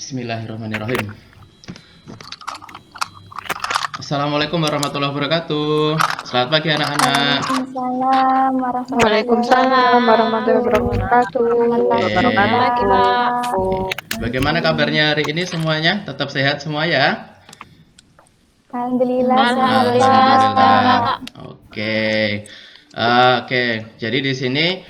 Bismillahirrahmanirrahim. Assalamualaikum warahmatullahi wabarakatuh. Selamat pagi anak-anak. Waalaikumsalam warahmatullahi Waalaikumsalam warahmatullahi wabarakatuh. Oke. Pagi, Pak. Bagaimana kabarnya hari ini semuanya? Tetap sehat semua ya? Alhamdulillah sehat, Alhamdulillah. Pak. Oke. Oke, jadi di sini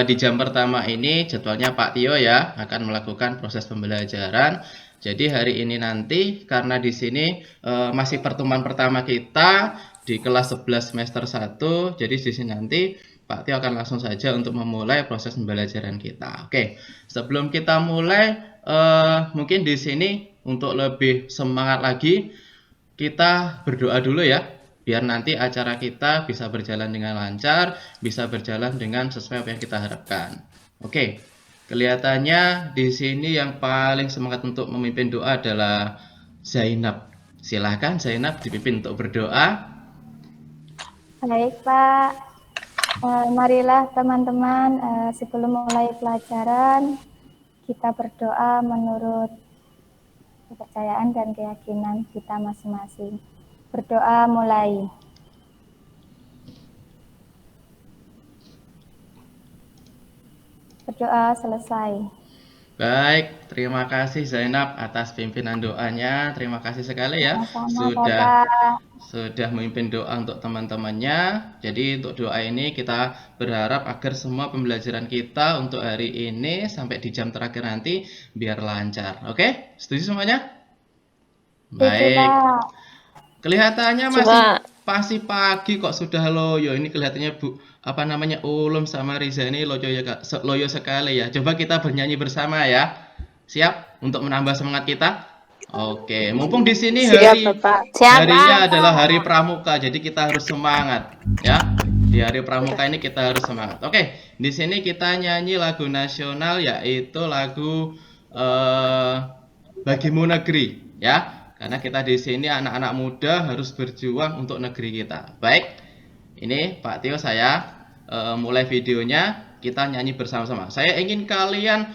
di jam pertama ini jadwalnya Pak Tio ya akan melakukan proses pembelajaran. Jadi hari ini nanti karena di sini masih pertemuan pertama kita di kelas 11 semester 1, jadi di sini nanti Pak Tio akan langsung saja untuk memulai proses pembelajaran kita. Oke, sebelum kita mulai mungkin di sini untuk lebih semangat lagi kita berdoa dulu ya, biar nanti acara kita bisa berjalan dengan lancar, bisa berjalan dengan sesuai apa yang kita harapkan. Oke, kelihatannya di sini yang paling semangat untuk memimpin doa adalah Zainab. Silahkan Zainab dipimpin untuk berdoa. Baik, Pak. Marilah teman-teman sebelum mulai pelajaran kita berdoa menurut kepercayaan dan keyakinan kita masing-masing. Berdoa mulai. Berdoa selesai. Baik, terima kasih Zainab atas pimpinan doanya. Terima kasih sekali ya Sama-sama, Bapak. sudah memimpin doa untuk teman-temannya. Jadi untuk doa ini kita berharap agar semua pembelajaran kita untuk hari ini sampai di jam terakhir nanti biar lancar. Oke? Setuju semuanya? Baik. Pak. Kelihatannya masih pagi kok sudah loyo. Ini kelihatannya Ulum sama Riza ini loyo sekali ya. Coba kita bernyanyi bersama ya. Siap untuk menambah semangat kita? Oke, mumpung di sini harinya adalah hari pramuka, jadi kita harus semangat ya. Di hari pramuka ini kita harus semangat. Oke, di sini kita nyanyi lagu nasional yaitu lagu Bagimu Negeri ya. Karena kita di sini anak-anak muda harus berjuang untuk negeri kita. Baik, ini Pak Tio saya mulai videonya, kita nyanyi bersama-sama. Saya ingin kalian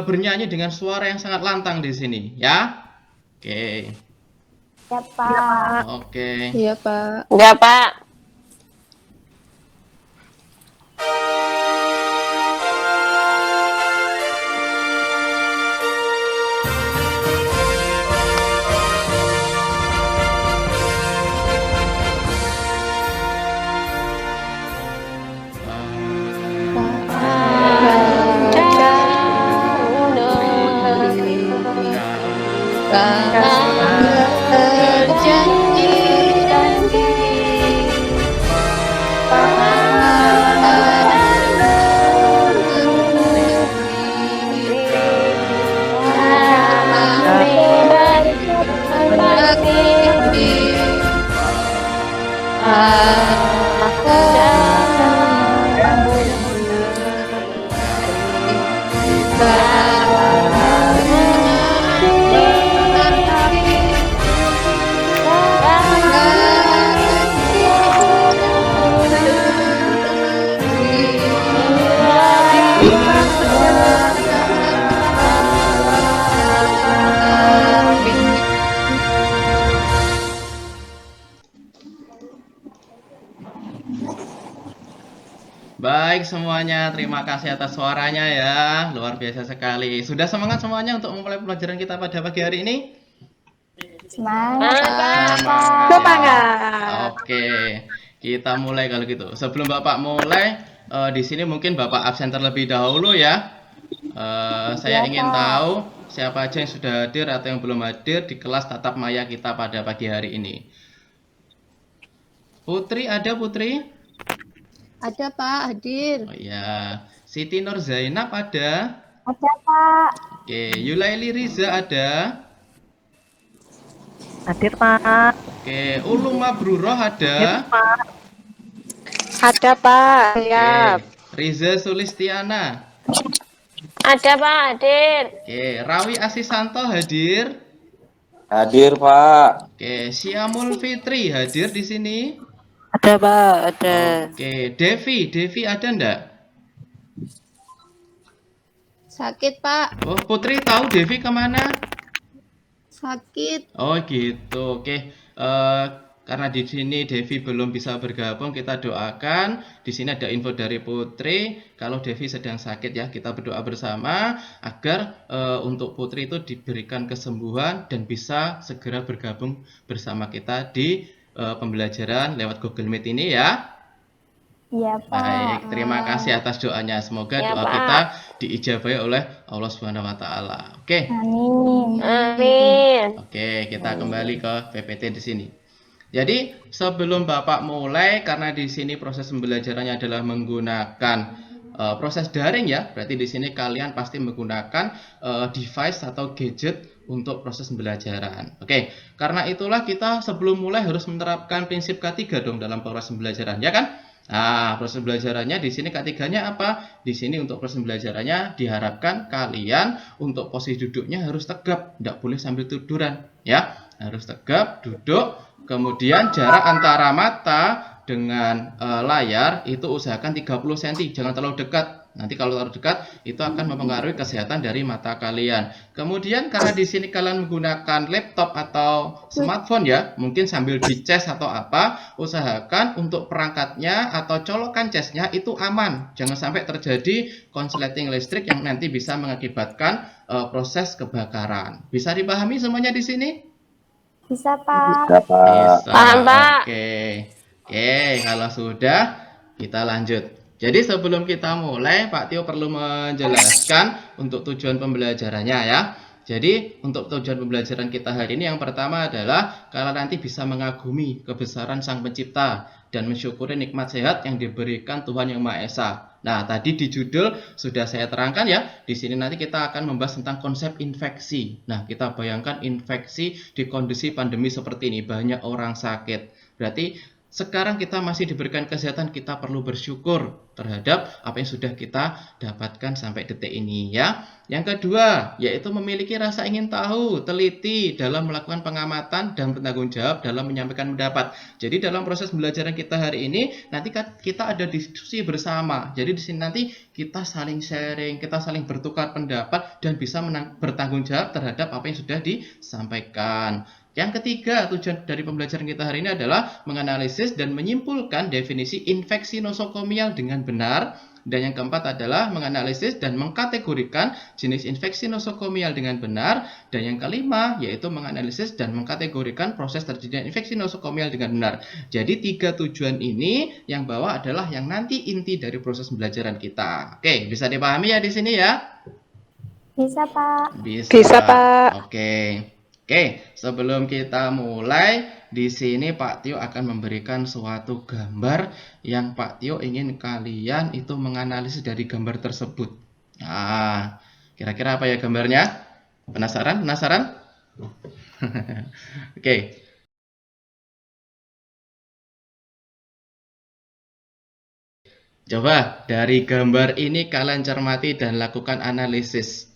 bernyanyi dengan suara yang sangat lantang di sini, ya. Oke. Ya, Pak. Oke. Iya, Pak. Enggak, Pak. Baik semuanya, terima kasih atas suaranya ya. Luar biasa sekali. Sudah semangat semuanya untuk memulai pelajaran kita pada pagi hari ini? Semangat. Oke, kita mulai kalau gitu. Sebelum Bapak mulai, di sini mungkin Bapak absen terlebih dahulu ya. Saya ingin tahu siapa aja yang sudah hadir atau yang belum hadir di kelas tatap maya kita pada pagi hari ini. Putri, ada Putri? Ada, Pak, hadir. Oh iya. Siti Nur Zainab ada? Ada, Pak. Oke, Yulaili Riza ada? Hadir, Pak. Oke, Ulum Mabruroh ada? Ada, Pak. Oke, Riza Sulistiana. Ada, Pak, hadir. Oke, Rawi Asisanto hadir? Hadir, Pak. Oke, Syamul Fitri hadir di sini? Ada, Pak, ada. Oke, Devi ada enggak? Sakit, Pak. Oh, Putri tahu Devi kemana? Sakit. Oh gitu, oke. Karena di sini Devi belum bisa bergabung, kita doakan. Di sini ada info dari Putri, kalau Devi sedang sakit ya, kita berdoa bersama agar untuk Putri itu diberikan kesembuhan dan bisa segera bergabung bersama kita di pembelajaran lewat Google Meet ini ya. Iya, Pak. Baik, terima kasih atas doanya. Semoga Ya, doa Pak. kita diijabahi oleh Allah Subhanahu wa taala. Oke. Amin. Amin. Oke, kita kembali ke PPT di sini. Jadi, sebelum Bapak mulai, karena di sini proses pembelajarannya adalah menggunakan proses daring ya, berarti di sini kalian pasti menggunakan device atau gadget untuk proses pembelajaran. Oke, karena itulah kita sebelum mulai harus menerapkan prinsip ketiga dong dalam proses pembelajaran, ya kan? Nah, proses pembelajarannya di sini ketiganya apa? Di sini untuk proses pembelajarannya diharapkan kalian untuk posisi duduknya harus tegap, tidak boleh sambil tiduran, ya. Harus tegap, duduk, kemudian jarak antara mata dengan layar itu usahakan 30 cm, jangan terlalu dekat. Nanti kalau terlalu dekat itu akan mempengaruhi kesehatan dari mata kalian. Kemudian karena di sini kalian menggunakan laptop atau smartphone ya, mungkin sambil dicas atau apa, usahakan untuk perangkatnya atau colokan casnya itu aman. Jangan sampai terjadi konsleting listrik yang nanti bisa mengakibatkan proses kebakaran. Bisa dipahami semuanya di sini? Bisa, Pak. Bisa, Pak. Bisa. Paham, Pak. Oke, kalau sudah kita lanjut. Jadi sebelum kita mulai, Pak Tio perlu menjelaskan untuk tujuan pembelajarannya ya. Jadi untuk tujuan pembelajaran kita hari ini yang pertama adalah kalian nanti bisa mengagumi kebesaran Sang Pencipta dan mensyukuri nikmat sehat yang diberikan Tuhan Yang Maha Esa. Nah, tadi di judul sudah saya terangkan ya. Di sini nanti kita akan membahas tentang konsep infeksi. Nah, kita bayangkan infeksi di kondisi pandemi seperti ini, banyak orang sakit. Berarti sekarang kita masih diberikan kesehatan, kita perlu bersyukur terhadap apa yang sudah kita dapatkan sampai detik ini ya. Yang kedua, yaitu memiliki rasa ingin tahu, teliti dalam melakukan pengamatan dan bertanggung jawab dalam menyampaikan pendapat. Jadi dalam proses pembelajaran kita hari ini, nanti kita ada diskusi bersama. Jadi di sini nanti kita saling sharing, kita saling bertukar pendapat dan bisa bertanggung jawab terhadap apa yang sudah disampaikan. Yang ketiga, tujuan dari pembelajaran kita hari ini adalah menganalisis dan menyimpulkan definisi infeksi nosokomial dengan benar. Dan yang keempat adalah menganalisis dan mengkategorikan jenis infeksi nosokomial dengan benar. Dan yang kelima, yaitu menganalisis dan mengkategorikan proses terjadinya infeksi nosokomial dengan benar. Jadi tiga tujuan ini yang bawah adalah yang nanti inti dari proses pembelajaran kita. Oke, bisa dipahami ya di sini ya? Bisa, Pak. Bisa, Pak. Oke, sebelum kita mulai, di sini Pak Tio akan memberikan suatu gambar yang Pak Tio ingin kalian itu menganalisis dari gambar tersebut. Nah, kira-kira apa ya gambarnya? Penasaran? Oke. Coba dari gambar ini kalian cermati dan lakukan analisis.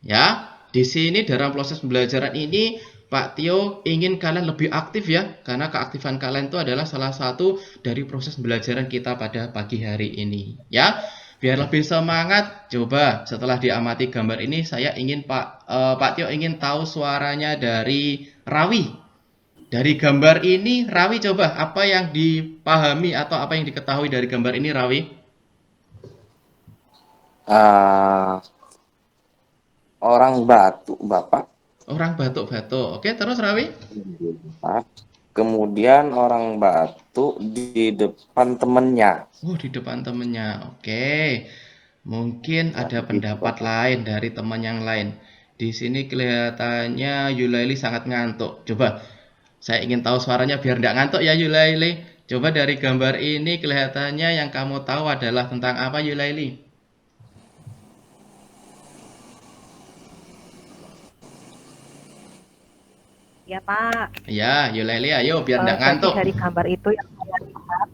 Ya. Di sini dalam proses pembelajaran ini Pak Tio ingin kalian lebih aktif ya, karena keaktifan kalian itu adalah salah satu dari proses pembelajaran kita pada pagi hari ini ya. Biar lebih semangat, coba setelah diamati gambar ini saya ingin Pak Tio ingin tahu suaranya dari Rawi. Dari gambar ini Rawi coba apa yang dipahami atau apa yang diketahui dari gambar ini Rawi? Orang batuk, Bapak. Orang batuk-batuk. Oke, terus Rawi? Kemudian orang batuk di depan temennya. Oh, di depan temennya. Oke. Mungkin ada pendapat lain dari teman yang lain. Di sini kelihatannya Yulaili sangat ngantuk. Coba, saya ingin tahu suaranya biar tidak ngantuk ya Yulaili. Coba dari gambar ini kelihatannya yang kamu tahu adalah tentang apa Yulaili? Ya, Pak. Ya, Yulaili ayo biar tidak Jadi ngantuk. dari gambar itu yang saya lihat,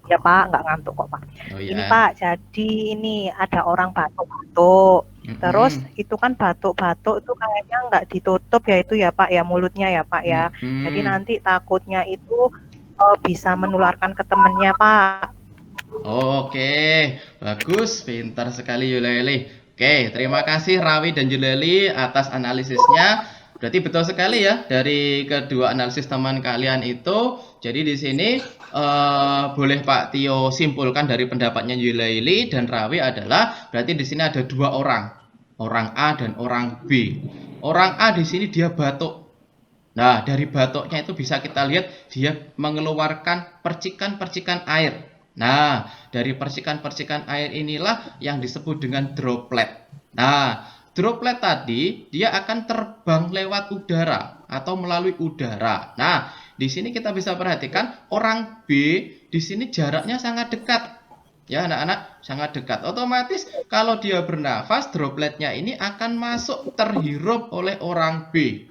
ya Pak, nggak ngantuk kok Pak. Oh Ini ya. Pak, jadi ini ada orang batuk-batuk. Terus itu kan batuk-batuk itu kayaknya nggak ditutup ya itu ya Pak ya mulutnya ya Pak ya. Jadi nanti takutnya itu bisa menularkan ke temennya Pak. Oke, bagus, pintar sekali Yulaili. Oke, terima kasih Rawi dan Juleli atas analisisnya. Berarti betul sekali ya dari kedua analisis teman kalian itu. Jadi di sini boleh Pak Tio simpulkan dari pendapatnya Juleli dan Rawi adalah berarti di sini ada dua orang A dan orang B. Orang A di sini dia batuk. Nah, dari batuknya itu bisa kita lihat dia mengeluarkan percikan-percikan air. Nah, dari percikan-percikan air inilah yang disebut dengan droplet. Nah, droplet tadi dia akan terbang lewat udara atau melalui udara. Nah, di sini kita bisa perhatikan orang B di sini jaraknya sangat dekat. Ya, anak-anak, sangat dekat. Otomatis kalau dia bernafas, dropletnya ini akan masuk terhirup oleh orang B.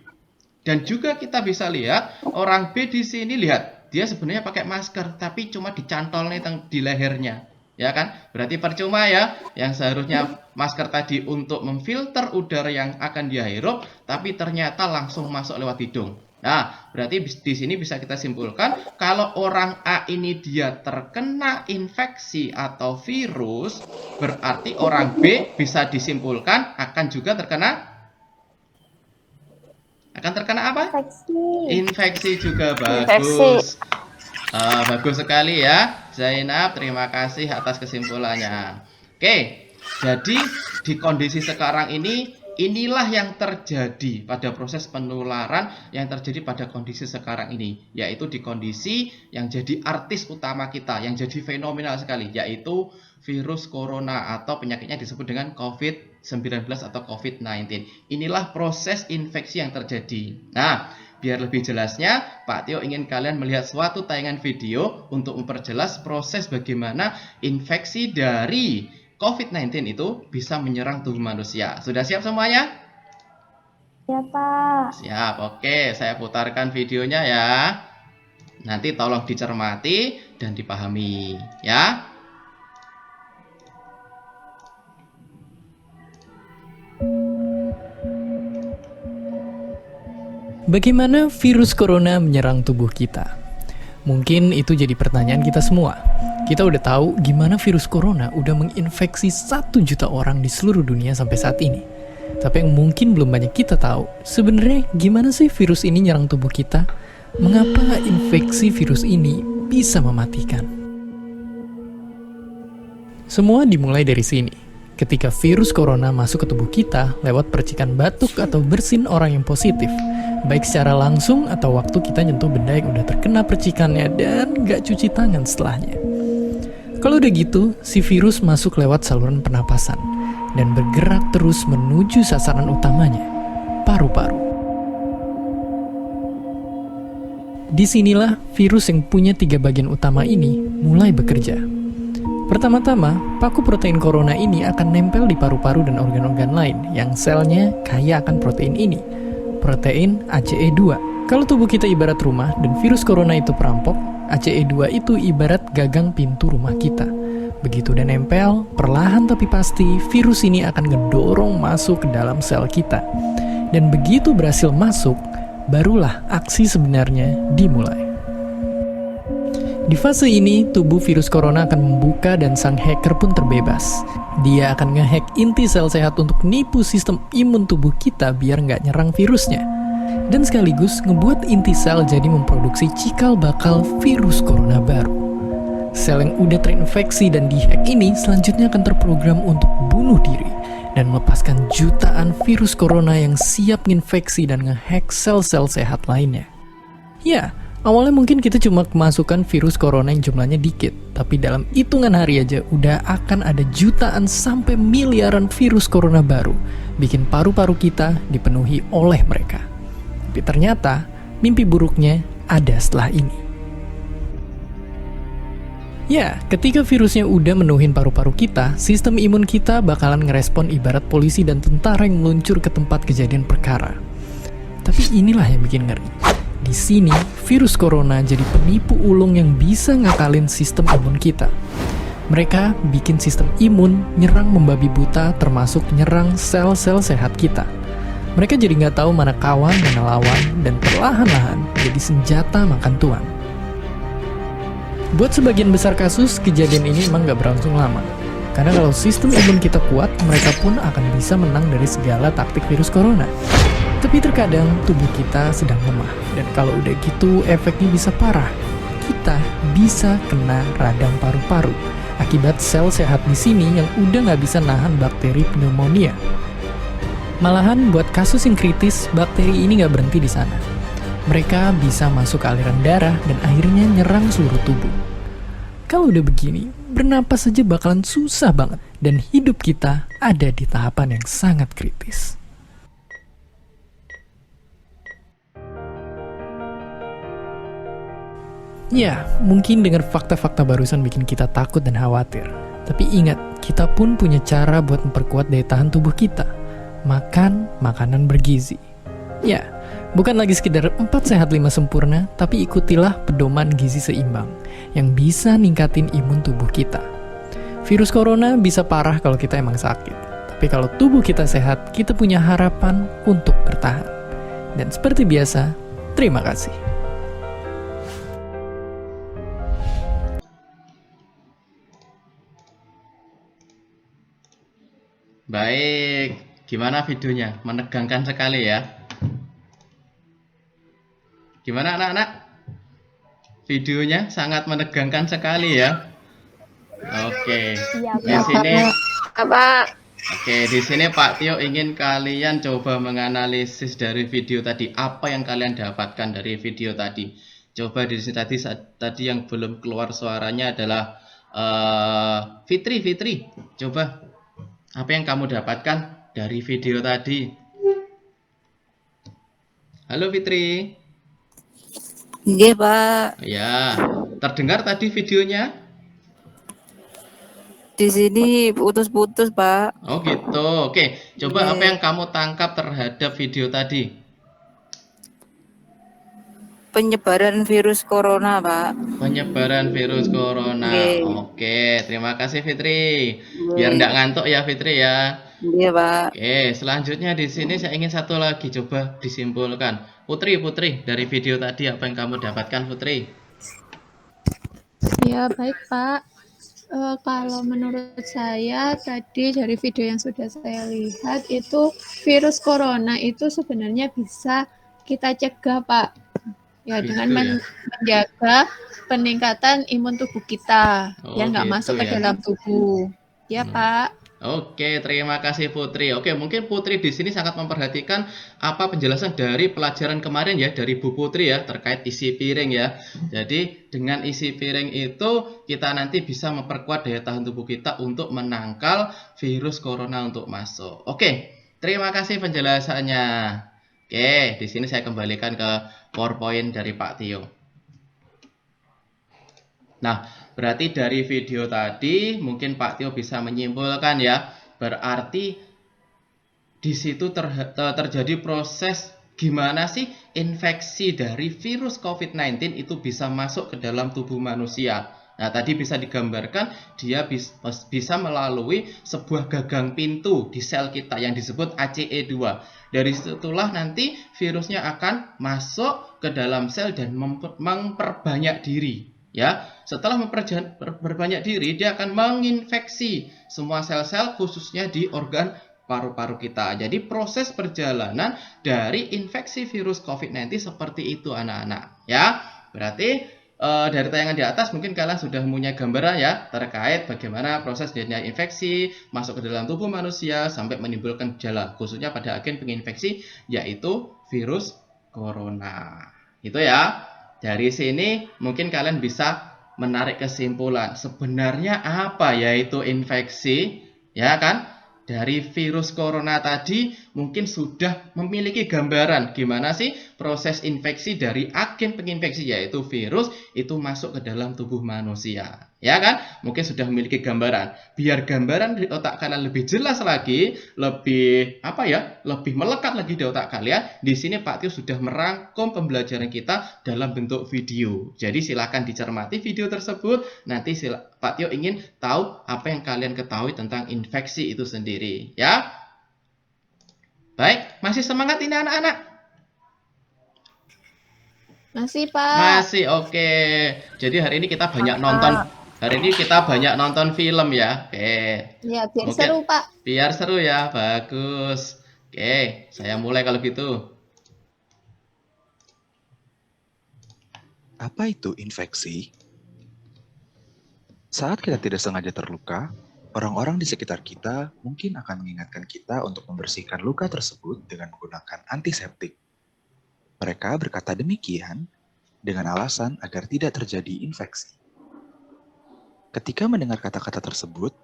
Dan juga kita bisa lihat orang B di sini, lihat dia sebenarnya pakai masker tapi cuma dicantol nih di lehernya, ya kan? Berarti percuma ya, yang seharusnya masker tadi untuk memfilter udara yang akan dia hirup tapi ternyata langsung masuk lewat hidung. Nah, berarti di sini bisa kita simpulkan kalau orang A ini dia terkena infeksi atau virus, berarti orang B bisa disimpulkan akan juga terkena apa? Infeksi juga. Bagus. Bagus sekali ya Zainab, terima kasih atas kesimpulannya. Oke, jadi di kondisi sekarang ini, inilah yang terjadi pada proses penularan yang terjadi pada kondisi sekarang ini, yaitu di kondisi yang jadi artis utama kita, yang jadi fenomenal sekali, yaitu virus corona atau penyakitnya disebut dengan COVID-19 atau COVID-19. Inilah proses infeksi yang terjadi. Nah, biar lebih jelasnya, Pak Tio ingin kalian melihat suatu tayangan video untuk memperjelas proses bagaimana infeksi dari COVID-19 itu bisa menyerang tubuh manusia. Sudah siap semuanya? Ya, Pak. Siap, oke. Saya putarkan videonya ya. Nanti tolong dicermati dan dipahami, ya. Bagaimana virus corona menyerang tubuh kita? Mungkin itu jadi pertanyaan kita semua. Kita udah tahu gimana virus corona udah menginfeksi 1 juta orang di seluruh dunia sampai saat ini. Tapi yang mungkin belum banyak kita tahu, sebenarnya gimana sih virus ini nyerang tubuh kita? Mengapa infeksi virus ini bisa mematikan? Semua dimulai dari sini. Ketika virus corona masuk ke tubuh kita lewat percikan batuk atau bersin orang yang positif, baik secara langsung atau waktu kita nyentuh benda yang udah terkena percikannya dan gak cuci tangan setelahnya. Kalau udah gitu, si virus masuk lewat saluran pernapasan dan bergerak terus menuju sasaran utamanya, paru-paru. Disinilah virus yang punya 3 bagian utama ini mulai bekerja. Pertama-tama, paku protein corona ini akan nempel di paru-paru dan organ-organ lain yang selnya kaya akan protein ini, protein ACE2. Kalau tubuh kita ibarat rumah dan virus corona itu perampok, ACE2 itu ibarat gagang pintu rumah kita. Begitu udah nempel, perlahan tapi pasti virus ini akan ngedorong masuk ke dalam sel kita. Dan begitu berhasil masuk, barulah aksi sebenarnya dimulai. Di fase ini, tubuh virus corona akan membuka dan sang hacker pun terbebas. Dia akan ngehack inti sel sehat untuk nipu sistem imun tubuh kita biar nggak nyerang virusnya. Dan sekaligus ngebuat inti sel jadi memproduksi cikal bakal virus corona baru. Sel yang udah terinfeksi dan dihack ini selanjutnya akan terprogram untuk bunuh diri dan melepaskan jutaan virus corona yang siap nginfeksi dan ngehack sel-sel sehat lainnya. Ya, awalnya mungkin kita cuma kemasukan virus corona yang jumlahnya dikit, tapi dalam hitungan hari aja udah akan ada jutaan sampai miliaran virus corona baru, bikin paru-paru kita dipenuhi oleh mereka. Tapi ternyata, mimpi buruknya ada setelah ini. Ya, ketika virusnya udah menuhin paru-paru kita, sistem imun kita bakalan ngerespon ibarat polisi dan tentara yang meluncur ke tempat kejadian perkara. Tapi inilah yang bikin ngeri. Di sini, virus corona jadi penipu ulung yang bisa ngakalin sistem imun kita. Mereka bikin sistem imun nyerang membabi buta termasuk nyerang sel-sel sehat kita. Mereka jadi nggak tahu mana kawan, mana lawan, dan perlahan-lahan jadi senjata makan tuan. Buat sebagian besar kasus, kejadian ini emang nggak berlangsung lama. Karena kalau sistem imun kita kuat, mereka pun akan bisa menang dari segala taktik virus corona. Tapi terkadang tubuh kita sedang lemah, dan kalau udah gitu efeknya bisa parah. Kita bisa kena radang paru-paru akibat sel sehat di sini yang udah nggak bisa nahan bakteri pneumonia. Malahan buat kasus yang kritis, bakteri ini nggak berhenti di sana. Mereka bisa masuk ke aliran darah dan akhirnya nyerang seluruh tubuh. Kalau udah begini, bernapas saja bakalan susah banget dan hidup kita ada di tahapan yang sangat kritis. Ya, mungkin dengan fakta-fakta barusan bikin kita takut dan khawatir. Tapi ingat, kita pun punya cara buat memperkuat daya tahan tubuh kita. Makan makanan bergizi. Ya, bukan lagi sekedar 4 sehat 5 sempurna, tapi ikutilah pedoman gizi seimbang yang bisa ningkatin imun tubuh kita. Virus corona bisa parah kalau kita emang sakit. Tapi kalau tubuh kita sehat, kita punya harapan untuk bertahan. Dan seperti biasa, terima kasih. Baik, gimana videonya? Menegangkan sekali ya. Gimana anak-anak? Videonya sangat menegangkan sekali ya. Oke, Iya, di sini Pak. Oke, di sini Pak Tio ingin kalian coba menganalisis dari video tadi. Apa yang kalian dapatkan dari video tadi? Coba di sini tadi yang belum keluar suaranya adalah Fitri. Coba apa yang kamu dapatkan dari video tadi? Halo Fitri. Iya, Pak. Ya, terdengar tadi videonya? Di sini putus-putus, Pak. Oh gitu. Oke, coba Iya. apa yang kamu tangkap terhadap video tadi? Penyebaran virus corona, Pak. Penyebaran virus corona. Oke. Oke, terima kasih Fitri. Biar nggak ngantuk ya Fitri ya. Iya, Pak. Oke, selanjutnya di sini saya ingin satu lagi, coba disimpulkan. Putri, dari video tadi apa yang kamu dapatkan Putri? Ya, baik Pak. Kalau menurut saya tadi dari video yang sudah saya lihat itu virus corona itu sebenarnya bisa kita cegah Pak. Ya, Gitu dengan ya. menjaga peningkatan imun tubuh kita Oh, yang nggak gitu masuk ke ya. dalam tubuh. Ya Hmm. Pak. Oke, terima kasih Putri. Oke, mungkin Putri di sini sangat memperhatikan apa penjelasan dari pelajaran kemarin ya, dari Bu Putri ya, terkait isi piring ya. Jadi, dengan isi piring itu kita nanti bisa memperkuat daya tahan tubuh kita untuk menangkal virus corona untuk masuk. Oke, terima kasih penjelasannya. Oke, di sini saya kembalikan ke PowerPoint dari Pak Tio. Nah, berarti dari video tadi mungkin Pak Tio bisa menyimpulkan ya, berarti di situ terjadi proses gimana sih infeksi dari virus COVID-19 itu bisa masuk ke dalam tubuh manusia. Nah, tadi bisa digambarkan dia bisa melalui sebuah gagang pintu di sel kita yang disebut ACE2. Dari situlah nanti virusnya akan masuk ke dalam sel dan memperbanyak diri. Ya, setelah memperbanyak diri, dia akan menginfeksi semua sel-sel khususnya di organ paru-paru kita. Jadi proses perjalanan dari infeksi virus COVID-19 seperti itu anak-anak. Ya, berarti dari tayangan di atas mungkin kalian sudah punya gambaran ya terkait bagaimana proses dari infeksi masuk ke dalam tubuh manusia sampai menimbulkan gejala, khususnya pada agen penginfeksi yaitu virus corona. Itu ya. Dari sini mungkin kalian bisa menarik kesimpulan sebenarnya apa yaitu infeksi, ya kan? Dari virus corona tadi mungkin sudah memiliki gambaran gimana sih proses infeksi dari agen penginfeksi yaitu virus itu masuk ke dalam tubuh manusia. Ya kan? Mungkin sudah memiliki gambaran. Biar gambaran di otak kalian lebih jelas lagi, lebih lebih melekat lagi di otak kalian. Di sini Pak Tio sudah merangkum pembelajaran kita dalam bentuk video. Jadi silakan dicermati video tersebut. Nanti Pak Tio ingin tahu apa yang kalian ketahui tentang infeksi itu sendiri, ya. Baik, masih semangat ini anak-anak? Masih Pak. Masih, oke. Jadi hari ini kita banyak nonton Hari ini kita banyak nonton film ya. Oke. Ya, biar Mungkin seru, Pak. biar seru ya. Bagus. Oke, saya mulai kalau gitu. Apa itu infeksi? Saat kita tidak sengaja terluka, orang-orang di sekitar kita mungkin akan mengingatkan kita untuk membersihkan luka tersebut dengan menggunakan antiseptik. Mereka berkata demikian dengan alasan agar tidak terjadi infeksi. Ketika mendengar kata-kata tersebut,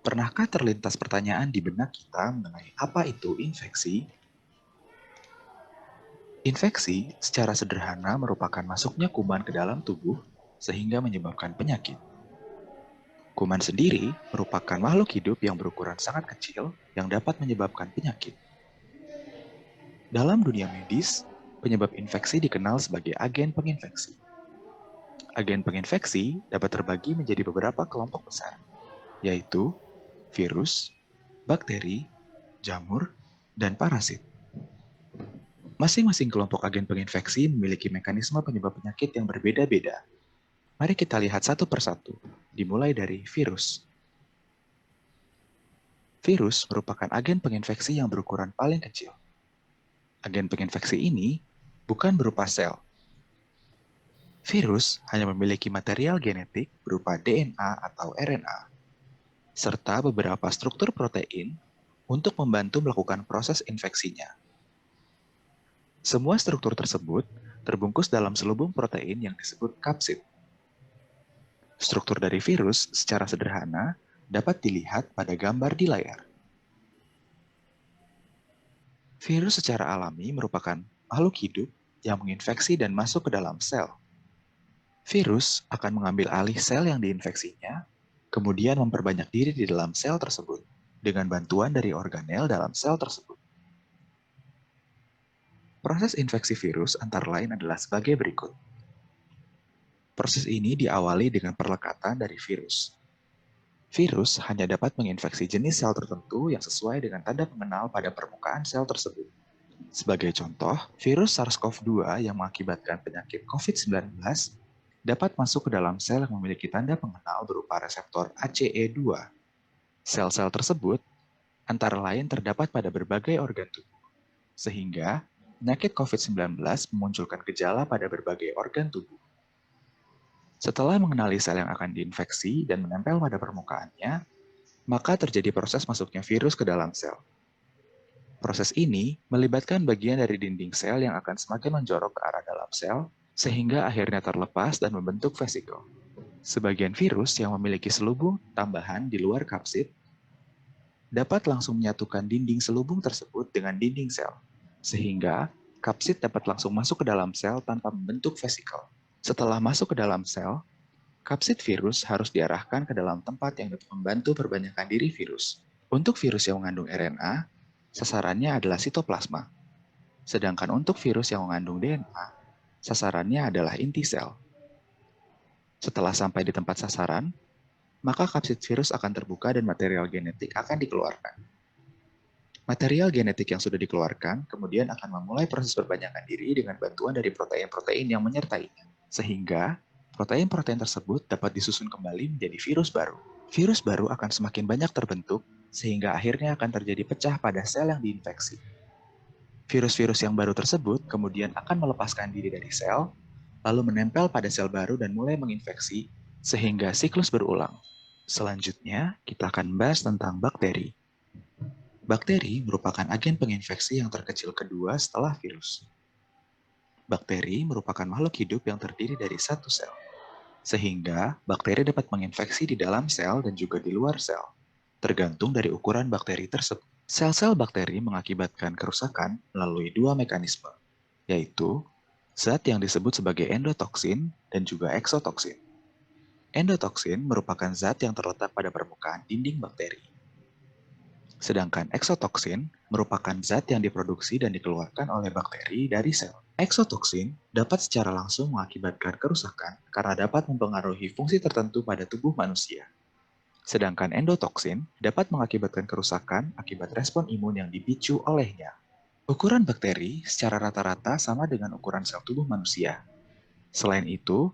pernahkah terlintas pertanyaan di benak kita mengenai apa itu infeksi? Infeksi secara sederhana merupakan masuknya kuman ke dalam tubuh sehingga menyebabkan penyakit. Kuman sendiri merupakan makhluk hidup yang berukuran sangat kecil yang dapat menyebabkan penyakit. Dalam dunia medis, penyebab infeksi dikenal sebagai agen penginfeksi. Agen penginfeksi dapat terbagi menjadi beberapa kelompok besar, yaitu virus, bakteri, jamur, dan parasit. Masing-masing kelompok agen penginfeksi memiliki mekanisme penyebab penyakit yang berbeda-beda. Mari kita lihat satu persatu, dimulai dari virus. Virus merupakan agen penginfeksi yang berukuran paling kecil. Agen penginfeksi ini bukan berupa sel. Virus hanya memiliki material genetik berupa DNA atau RNA, serta beberapa struktur protein untuk membantu melakukan proses infeksinya. Semua struktur tersebut terbungkus dalam selubung protein yang disebut kapsid. Struktur dari virus secara sederhana dapat dilihat pada gambar di layar. Virus secara alami merupakan makhluk hidup yang menginfeksi dan masuk ke dalam sel. Virus akan mengambil alih sel yang diinfeksinya, kemudian memperbanyak diri di dalam sel tersebut dengan bantuan dari organel dalam sel tersebut. Proses infeksi virus antara lain adalah sebagai berikut. Proses ini diawali dengan perlekatan dari virus. Virus hanya dapat menginfeksi jenis sel tertentu yang sesuai dengan tanda pengenal pada permukaan sel tersebut. Sebagai contoh, virus SARS-CoV-2 yang mengakibatkan penyakit COVID-19 dapat masuk ke dalam sel yang memiliki tanda pengenal berupa reseptor ACE2. Sel-sel tersebut antara lain terdapat pada berbagai organ tubuh, sehingga penyakit COVID-19 memunculkan gejala pada berbagai organ tubuh. Setelah mengenali sel yang akan diinfeksi dan menempel pada permukaannya, maka terjadi proses masuknya virus ke dalam sel. Proses ini melibatkan bagian dari dinding sel yang akan semakin menjorok ke arah dalam sel, sehingga akhirnya terlepas dan membentuk vesikel. Sebagian virus yang memiliki selubung tambahan di luar kapsid dapat langsung menyatukan dinding selubung tersebut dengan dinding sel, sehingga kapsid dapat langsung masuk ke dalam sel tanpa membentuk vesikel. Setelah masuk ke dalam sel, kapsid virus harus diarahkan ke dalam tempat yang dapat membantu perbanyakan diri virus. Untuk virus yang mengandung RNA, sasarannya adalah sitoplasma. Sedangkan untuk virus yang mengandung DNA, sasarannya adalah inti sel. Setelah sampai di tempat sasaran, maka kapsid virus akan terbuka dan material genetik akan dikeluarkan. Material genetik yang sudah dikeluarkan kemudian akan memulai proses perbanyakan diri dengan bantuan dari protein-protein yang menyertainya. Sehingga, protein-protein tersebut dapat disusun kembali menjadi virus baru. Virus baru akan semakin banyak terbentuk, sehingga akhirnya akan terjadi pecah pada sel yang diinfeksi. Virus-virus yang baru tersebut kemudian akan melepaskan diri dari sel, lalu menempel pada sel baru dan mulai menginfeksi, sehingga siklus berulang. Selanjutnya, kita akan membahas tentang bakteri. Bakteri merupakan agen penginfeksi yang terkecil kedua setelah virus. Bakteri merupakan makhluk hidup yang terdiri dari satu sel, sehingga bakteri dapat menginfeksi di dalam sel dan juga di luar sel, tergantung dari ukuran bakteri tersebut. Sel-sel bakteri mengakibatkan kerusakan melalui dua mekanisme, yaitu zat yang disebut sebagai endotoksin dan juga eksotoksin. Endotoksin merupakan zat yang terletak pada permukaan dinding bakteri. Sedangkan eksotoksin merupakan zat yang diproduksi dan dikeluarkan oleh bakteri dari sel. Eksotoksin dapat secara langsung mengakibatkan kerusakan karena dapat mempengaruhi fungsi tertentu pada tubuh manusia. Sedangkan endotoksin dapat mengakibatkan kerusakan akibat respon imun yang dipicu olehnya. Ukuran bakteri secara rata-rata sama dengan ukuran sel tubuh manusia. Selain itu,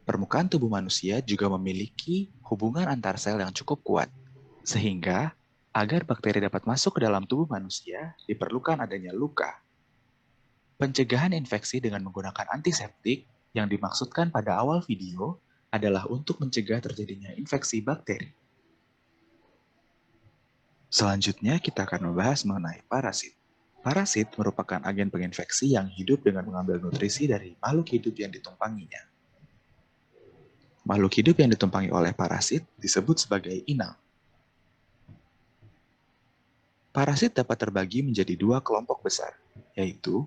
Permukaan tubuh manusia juga memiliki hubungan antar sel yang cukup kuat, sehingga agar bakteri dapat masuk ke dalam tubuh manusia, diperlukan adanya luka. Pencegahan infeksi dengan menggunakan antiseptik yang dimaksudkan pada awal video adalah untuk mencegah terjadinya infeksi bakteri. Selanjutnya kita akan membahas mengenai parasit. Parasit merupakan agen penginfeksi yang hidup dengan mengambil nutrisi dari makhluk hidup yang ditumpanginya. Makhluk hidup yang ditumpangi oleh parasit disebut sebagai inang. Parasit dapat terbagi menjadi dua kelompok besar, yaitu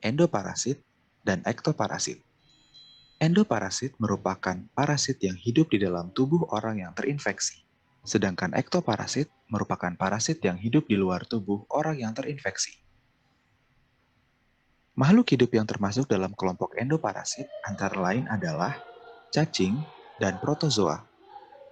endoparasit dan ektoparasit. Endoparasit merupakan parasit yang hidup di dalam tubuh orang yang terinfeksi, sedangkan ektoparasit merupakan parasit yang hidup di luar tubuh orang yang terinfeksi. Makhluk hidup yang termasuk dalam kelompok endoparasit antara lain adalah cacing dan protozoa.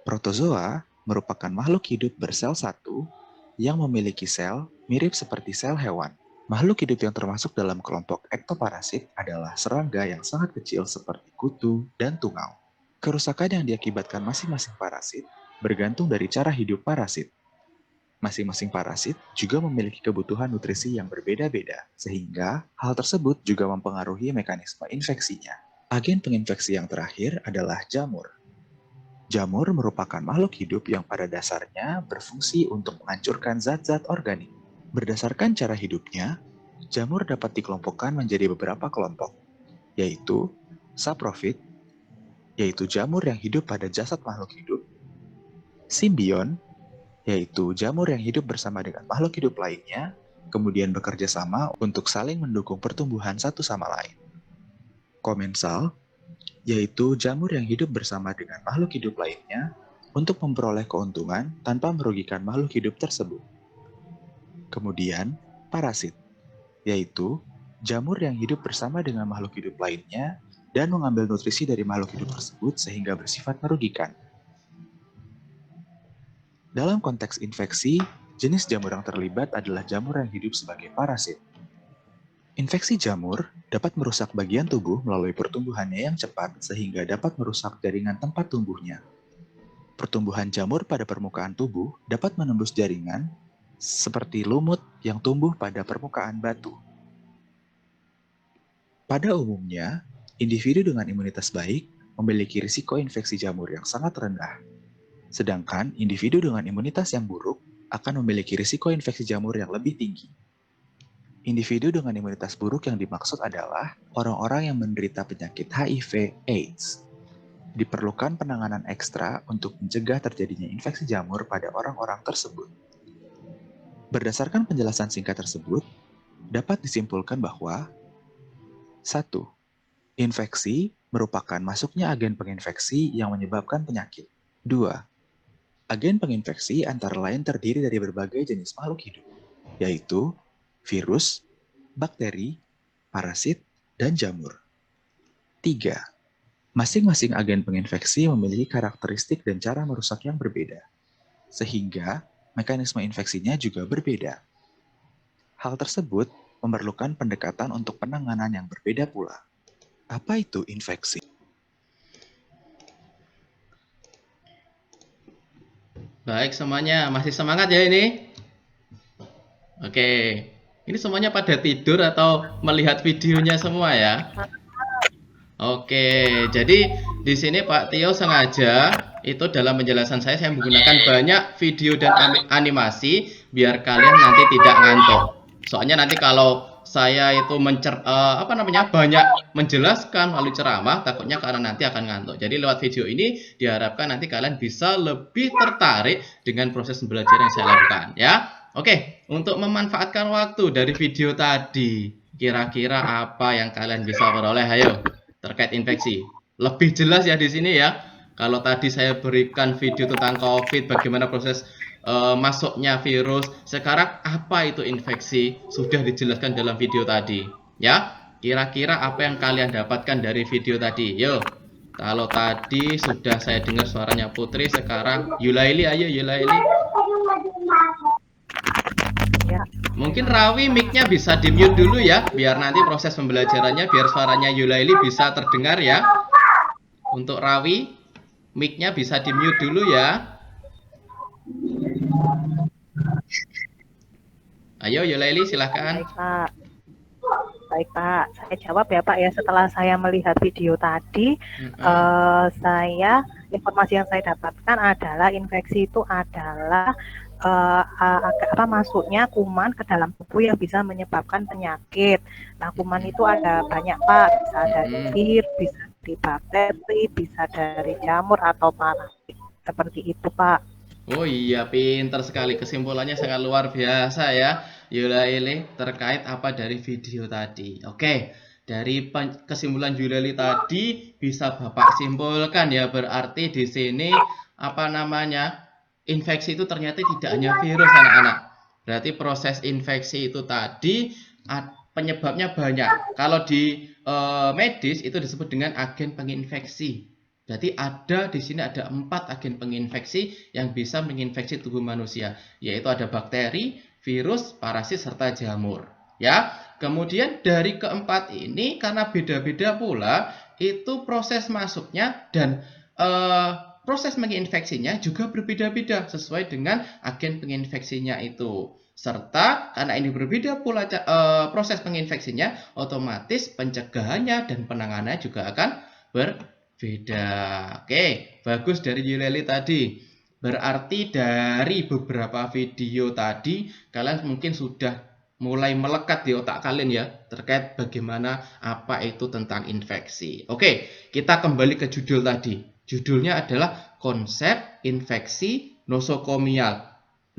Protozoa merupakan makhluk hidup bersel satu yang memiliki sel mirip seperti sel hewan. Makhluk hidup yang termasuk dalam kelompok ektoparasit adalah serangga yang sangat kecil seperti kutu dan tungau. Kerusakan yang diakibatkan masing-masing parasit bergantung dari cara hidup parasit. Masing-masing parasit juga memiliki kebutuhan nutrisi yang berbeda-beda, sehingga hal tersebut juga mempengaruhi mekanisme infeksinya. Agen penginfeksi yang terakhir adalah jamur. Jamur merupakan makhluk hidup yang pada dasarnya berfungsi untuk menghancurkan zat-zat organik. Berdasarkan cara hidupnya, jamur dapat dikelompokkan menjadi beberapa kelompok, yaitu saprofit, yaitu jamur yang hidup pada jasad makhluk hidup, simbion, yaitu jamur yang hidup bersama dengan makhluk hidup lainnya, kemudian bekerja sama untuk saling mendukung pertumbuhan satu sama lain. Komensal, yaitu jamur yang hidup bersama dengan makhluk hidup lainnya untuk memperoleh keuntungan tanpa merugikan makhluk hidup tersebut. Kemudian, parasit, yaitu jamur yang hidup bersama dengan makhluk hidup lainnya dan mengambil nutrisi dari makhluk hidup tersebut sehingga bersifat merugikan. Dalam konteks infeksi, jenis jamur yang terlibat adalah jamur yang hidup sebagai parasit. Infeksi jamur dapat merusak bagian tubuh melalui pertumbuhannya yang cepat sehingga dapat merusak jaringan tempat tumbuhnya. Pertumbuhan jamur pada permukaan tubuh dapat menembus jaringan seperti lumut yang tumbuh pada permukaan batu. Pada umumnya, individu dengan imunitas baik memiliki risiko infeksi jamur yang sangat rendah. Sedangkan individu dengan imunitas yang buruk akan memiliki risiko infeksi jamur yang lebih tinggi. Individu dengan imunitas buruk yang dimaksud adalah orang-orang yang menderita penyakit HIV/AIDS. Diperlukan penanganan ekstra untuk mencegah terjadinya infeksi jamur pada orang-orang tersebut. Berdasarkan penjelasan singkat tersebut, dapat disimpulkan bahwa 1. Infeksi merupakan masuknya agen penginfeksi yang menyebabkan penyakit. 2. Agen penginfeksi antara lain terdiri dari berbagai jenis makhluk hidup, yaitu virus, bakteri, parasit, dan jamur. 3. Masing-masing agen penginfeksi memiliki karakteristik dan cara merusak yang berbeda, sehingga mekanisme infeksinya juga berbeda. Hal tersebut memerlukan pendekatan untuk penanganan yang berbeda pula. Apa itu infeksi? Baik semuanya, masih semangat ya ini? Oke. Ini semuanya pada tidur atau melihat videonya semua ya? Oke, jadi di sini Pak Tio sengaja itu dalam penjelasan saya menggunakan banyak video dan animasi biar kalian nanti tidak ngantuk. Soalnya nanti kalau saya itu banyak menjelaskan melalui ceramah, takutnya kalian nanti akan ngantuk. Jadi lewat video ini diharapkan nanti kalian bisa lebih tertarik dengan proses pembelajaran yang saya lakukan ya. Oke, untuk memanfaatkan waktu dari video tadi, kira-kira apa yang kalian bisa peroleh? Ayo, terkait infeksi. Lebih jelas ya di sini ya. Kalau tadi saya berikan video tentang COVID, bagaimana proses masuknya virus. Sekarang apa itu infeksi? Sudah dijelaskan dalam video tadi. Ya, kira-kira apa yang kalian dapatkan dari video tadi? Yo, kalau tadi sudah saya dengar suaranya Putri, sekarang Yulaili, ayo Yulaili. Ya. Mungkin Rawi mic-nya bisa di-mute dulu ya, biar nanti proses pembelajarannya, biar suaranya Yulaili bisa terdengar ya. Untuk Rawi, mic-nya bisa di-mute dulu ya. Ayo Yulaili silahkan. Baik, Pak. Baik, Pak. Saya jawab ya, Pak ya. Setelah saya melihat video tadi, informasi yang saya dapatkan adalah infeksi itu adalah masuknya kuman ke dalam tubuh yang bisa menyebabkan penyakit. Nah, kuman itu ada banyak, Pak. Bisa dari virus, bisa dari bakteri, bisa dari jamur atau parasit. Seperti itu, Pak. Oh iya, pinter sekali. Kesimpulannya sangat luar biasa ya, Yulaili, terkait apa dari video tadi. Oke, dari kesimpulan Yulaili tadi bisa Bapak simpulkan ya, berarti di sini apa namanya? Infeksi itu ternyata tidak hanya virus, anak-anak. Berarti proses infeksi itu tadi penyebabnya banyak. Kalau di medis itu disebut dengan agen penginfeksi. Berarti di sini ada 4 agen penginfeksi yang bisa menginfeksi tubuh manusia, yaitu ada bakteri, virus, parasit, serta jamur. Ya, kemudian dari keempat ini karena beda-beda pula itu proses masuknya dan proses menginfeksinya juga berbeda-beda sesuai dengan agen penginfeksinya itu. Serta karena ini berbeda pula proses penginfeksinya, otomatis pencegahannya dan penanganannya juga akan berbeda. Oke, bagus dari Yulaili tadi. Berarti dari beberapa video tadi, kalian mungkin sudah mulai melekat di otak kalian ya, terkait bagaimana apa itu tentang infeksi. Oke, kita kembali ke judul tadi. Judulnya adalah konsep infeksi nosokomial.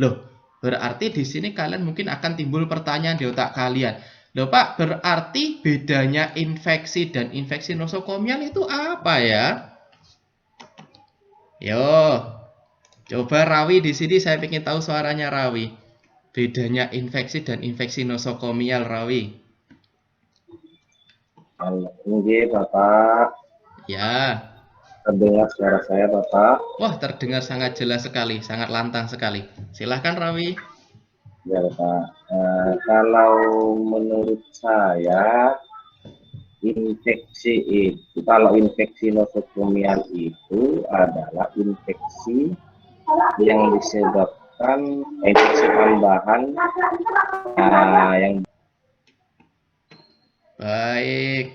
Loh, berarti di sini kalian mungkin akan timbul pertanyaan di otak kalian. Loh Pak, berarti bedanya infeksi dan infeksi nosokomial itu apa ya? Yo, coba Rawi di sini saya ingin tahu suaranya Rawi. Bedanya infeksi dan infeksi nosokomial, Rawi. Oke, Bapak. Ya. Terdengar suara saya, Bapak? Wah, terdengar sangat jelas sekali, sangat lantang sekali. Silahkan, Rawi. Ya, Bapak. Kalau menurut saya, kalau infeksi nosokomial itu adalah infeksi yang disebabkan infeksi tambahan yang baik.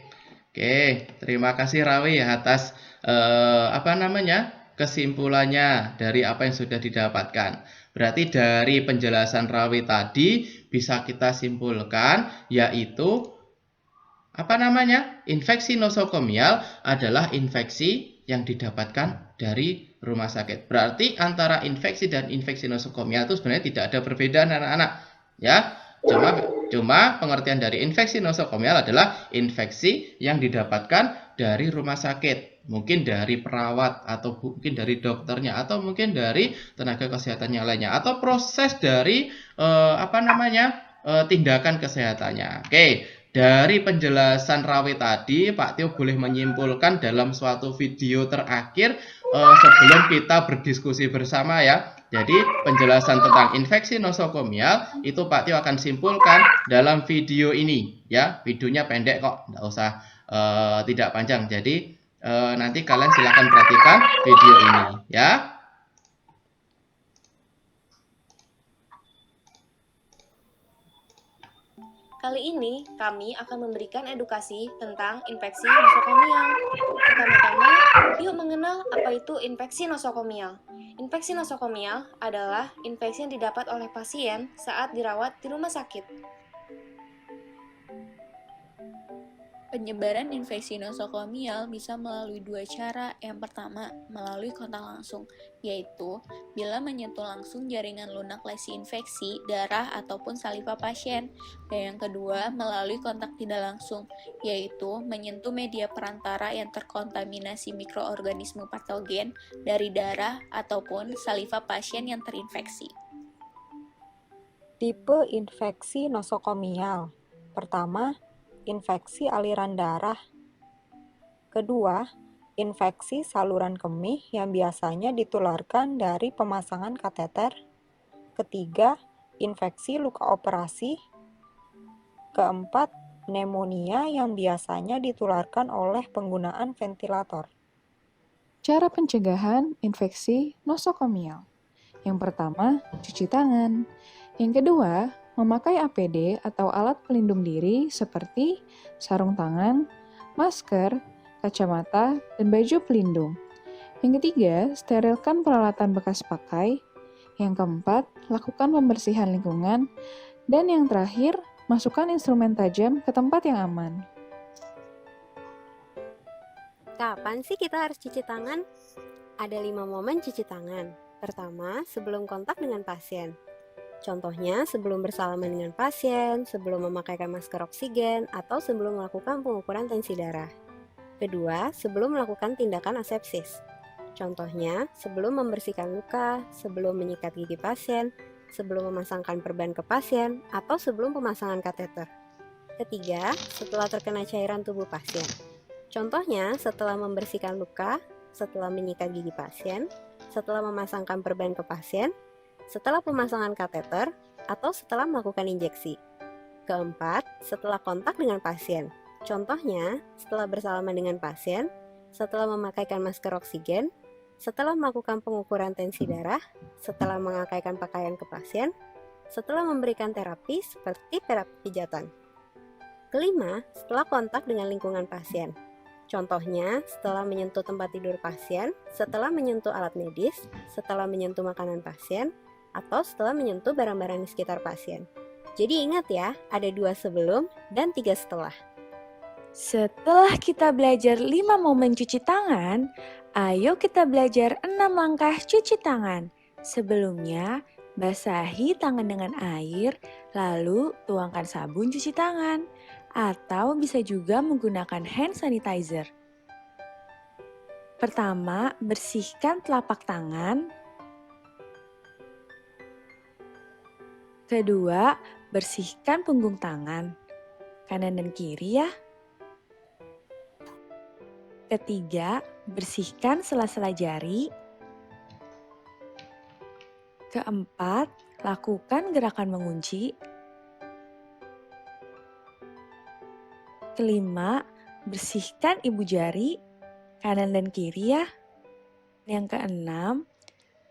Oke, terima kasih Rawi atas kesimpulannya dari apa yang sudah didapatkan. Berarti dari penjelasan Rawi tadi bisa kita simpulkan yaitu infeksi nosokomial adalah infeksi yang didapatkan dari rumah sakit. Berarti antara infeksi dan infeksi nosokomial itu sebenarnya tidak ada perbedaan, anak-anak. Ya, cuma pengertian dari infeksi nosokomial adalah infeksi yang didapatkan dari rumah sakit. Mungkin dari perawat atau mungkin dari dokternya atau mungkin dari tenaga kesehatan yang lainnya atau proses dari tindakan kesehatannya. Oke. Dari penjelasan Rawi tadi, Pak Tio boleh menyimpulkan dalam suatu video terakhir sebelum kita berdiskusi bersama ya. Jadi penjelasan tentang infeksi nosokomial itu Pak Tio akan simpulkan dalam video ini ya. Videonya pendek kok, nggak usah tidak panjang. Jadi nanti kalian silahkan perhatikan video ini ya. Kali ini, kami akan memberikan edukasi tentang infeksi nosokomial. Pertama-tama, yuk mengenal apa itu infeksi nosokomial. Infeksi nosokomial adalah infeksi yang didapat oleh pasien saat dirawat di rumah sakit. Penyebaran infeksi nosokomial bisa melalui 2 cara. Yang pertama, melalui kontak langsung, yaitu bila menyentuh langsung jaringan lunak lesi infeksi, darah, ataupun saliva pasien. Dan yang kedua, melalui kontak tidak langsung, yaitu menyentuh media perantara yang terkontaminasi mikroorganisme patogen dari darah ataupun saliva pasien yang terinfeksi. Tipe infeksi nosokomial. Pertama, infeksi aliran darah. Kedua, infeksi saluran kemih yang biasanya ditularkan dari pemasangan kateter. Ketiga, infeksi luka operasi. Keempat, pneumonia yang biasanya ditularkan oleh penggunaan ventilator. Cara pencegahan infeksi nosokomial. Yang pertama, cuci tangan. Yang kedua, memakai APD atau alat pelindung diri seperti sarung tangan, masker, kacamata, dan baju pelindung. Yang ketiga, sterilkan peralatan bekas pakai. Yang keempat, lakukan pembersihan lingkungan. Dan yang terakhir, masukkan instrumen tajam ke tempat yang aman. Kapan sih kita harus cuci tangan? Ada 5 momen cuci tangan. Pertama, sebelum kontak dengan pasien. Contohnya, sebelum bersalaman dengan pasien, sebelum memakaikan masker oksigen, atau sebelum melakukan pengukuran tensi darah. Kedua, sebelum melakukan tindakan asepsis. Contohnya, sebelum membersihkan luka, sebelum menyikat gigi pasien, sebelum memasangkan perban ke pasien, atau sebelum pemasangan kateter. Ketiga, setelah terkena cairan tubuh pasien. Contohnya, setelah membersihkan luka, setelah menyikat gigi pasien, setelah memasangkan perban ke pasien, setelah pemasangan kateter, atau setelah melakukan injeksi. Keempat, setelah kontak dengan pasien. Contohnya, setelah bersalaman dengan pasien, setelah memakaikan masker oksigen, setelah melakukan pengukuran tensi darah, setelah mengakaikan pakaian ke pasien, setelah memberikan terapi seperti terapi pijatan. Kelima, setelah kontak dengan lingkungan pasien. Contohnya, setelah menyentuh tempat tidur pasien, setelah menyentuh alat medis, setelah menyentuh makanan pasien, atau setelah menyentuh barang-barang di sekitar pasien. Jadi ingat ya, ada 2 sebelum dan 3 setelah. Setelah kita belajar 5 momen cuci tangan, ayo kita belajar 6 langkah cuci tangan. Sebelumnya, basahi tangan dengan air, lalu tuangkan sabun cuci tangan. Atau bisa juga menggunakan hand sanitizer. Pertama, bersihkan telapak tangan. Kedua, bersihkan punggung tangan, kanan dan kiri ya. Ketiga, bersihkan sela-sela jari. Keempat, lakukan gerakan mengunci. Kelima, bersihkan ibu jari, kanan dan kiri ya. Yang keenam,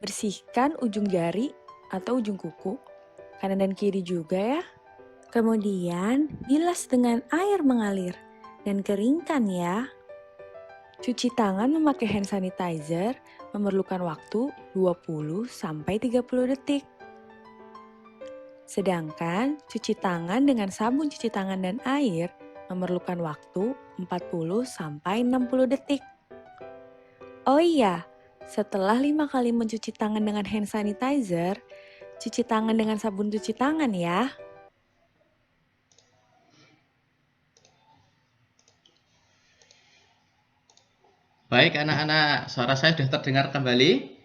bersihkan ujung jari atau ujung kuku, kanan dan kiri juga ya. Kemudian, bilas dengan air mengalir dan keringkan ya. Cuci tangan memakai hand sanitizer memerlukan waktu 20-30 detik. Sedangkan cuci tangan dengan sabun cuci tangan dan air memerlukan waktu 40-60 detik. Oh iya, setelah 5 kali mencuci tangan dengan hand sanitizer, cuci tangan dengan sabun cuci tangan ya. Baik anak-anak, suara saya sudah terdengar kembali?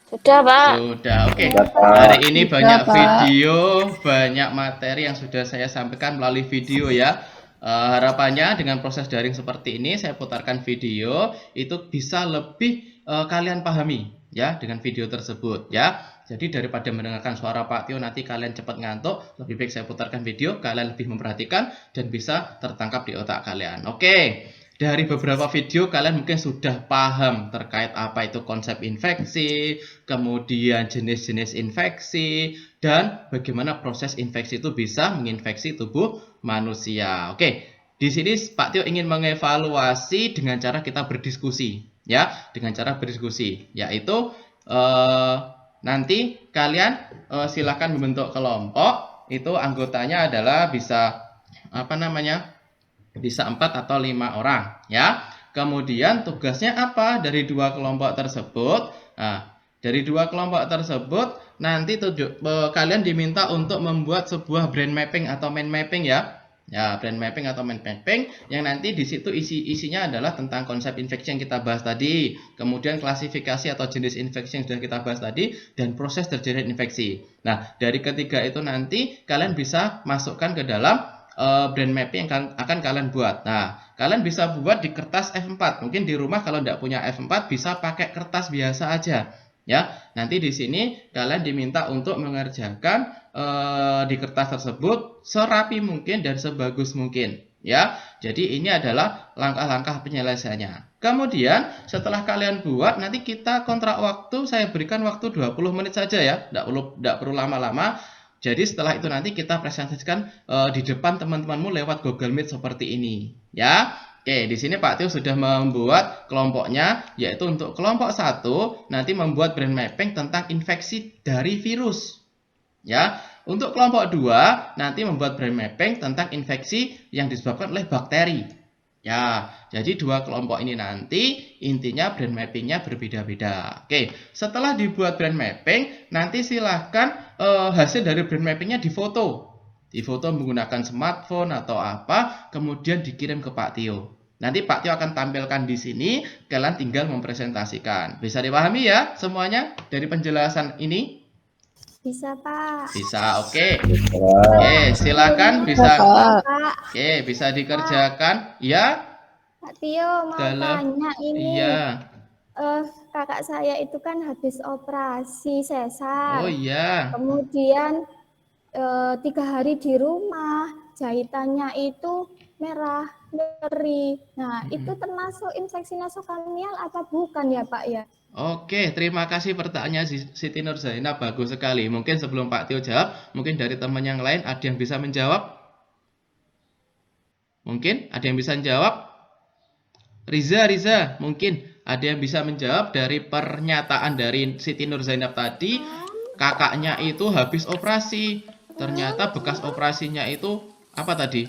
Sudah, Pak. Sudah, oke. Sudah, Pak. Hari ini Sudah, banyak Pak. video, banyak materi yang sudah saya sampaikan melalui video ya. Harapannya dengan proses daring seperti ini, saya putarkan video, itu bisa lebih kalian pahami ya dengan video tersebut ya. Jadi daripada mendengarkan suara Pak Tio nanti kalian cepat ngantuk, lebih baik saya putarkan video, kalian lebih memperhatikan dan bisa tertangkap di otak kalian. Oke. Dari beberapa video kalian mungkin sudah paham terkait apa itu konsep infeksi, kemudian jenis-jenis infeksi, dan bagaimana proses infeksi itu bisa menginfeksi tubuh manusia. Oke, di sini Pak Tio ingin mengevaluasi dengan cara kita berdiskusi, ya, dengan cara berdiskusi, yaitu nanti kalian silakan membentuk kelompok, itu anggotanya adalah bisa bisa 4 atau 5 orang ya. Kemudian tugasnya apa dari 2 kelompok tersebut? Nah, dari 2 kelompok tersebut nanti kalian diminta untuk membuat sebuah brand mapping atau mind mapping ya. Ya, brand mapping atau mind mapping yang nanti di situ isinya adalah tentang konsep infeksi yang kita bahas tadi, kemudian klasifikasi atau jenis infeksi yang sudah kita bahas tadi, dan proses terjadinya infeksi. Nah, dari ketiga itu nanti kalian bisa masukkan ke dalam brand mapping yang akan kalian buat. Nah, kalian bisa buat di kertas F4. Mungkin di rumah kalau tidak punya F4 bisa pakai kertas biasa aja. Ya, nanti di sini kalian diminta untuk mengerjakan di kertas tersebut serapi mungkin dan sebagus mungkin. Ya, jadi ini adalah langkah-langkah penyelesaiannya. Kemudian setelah kalian buat, nanti kita kontrak waktu, saya berikan waktu 20 menit saja ya, tidak perlu lama-lama. Jadi setelah itu nanti kita presentasikan di depan teman-temanmu lewat Google Meet seperti ini, ya. Oke, di sini Pak Tio sudah membuat kelompoknya, yaitu untuk kelompok 1 nanti membuat brain mapping tentang infeksi dari virus. Ya, untuk kelompok 2 nanti membuat brain mapping tentang infeksi yang disebabkan oleh bakteri. Ya, jadi dua kelompok ini nanti intinya brain mappingnya berbeda-beda. Oke, setelah dibuat brain mapping, nanti silahkan hasil dari brain mappingnya difoto. Difoto menggunakan smartphone atau apa, kemudian dikirim ke Pak Tio. Nanti Pak Tio akan tampilkan di sini, kalian tinggal mempresentasikan. Bisa dipahami ya semuanya dari penjelasan ini? Bisa, Pak. Bisa, oke. Oke, silakan bisa. Oke, bisa dikerjakan. Ya. Pak Tio mau tanya ini. Iya. Kakak saya itu kan habis operasi sesar. Oh iya. Kemudian 3 hari di rumah, jahitannya itu merah, nyeri. Nah, itu termasuk infeksi nosokomial apa bukan ya, Pak ya? Oke, terima kasih pertanyaannya Siti Nur Zainab, bagus sekali. Mungkin sebelum Pak Tio jawab, mungkin dari teman yang lain ada yang bisa menjawab? Mungkin ada yang bisa menjawab? Riza, mungkin ada yang bisa menjawab dari pernyataan dari Siti Nur Zainab tadi, kakaknya itu habis operasi. Ternyata bekas operasinya itu apa tadi?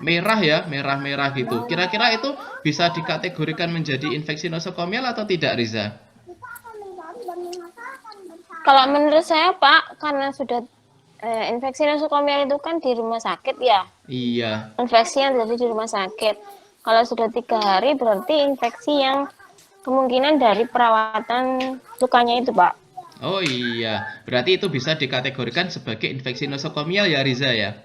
Merah ya, merah-merah gitu. Kira-kira itu bisa dikategorikan menjadi infeksi nosokomial atau tidak, Riza? Kalau menurut saya Pak, karena sudah infeksi nosokomial itu kan di rumah sakit ya. Iya. Infeksi yang terjadi di rumah sakit. Kalau sudah 3 hari berarti infeksi yang kemungkinan dari perawatan lukanya itu, Pak. Oh iya, berarti itu bisa dikategorikan sebagai infeksi nosokomial ya, Riza ya?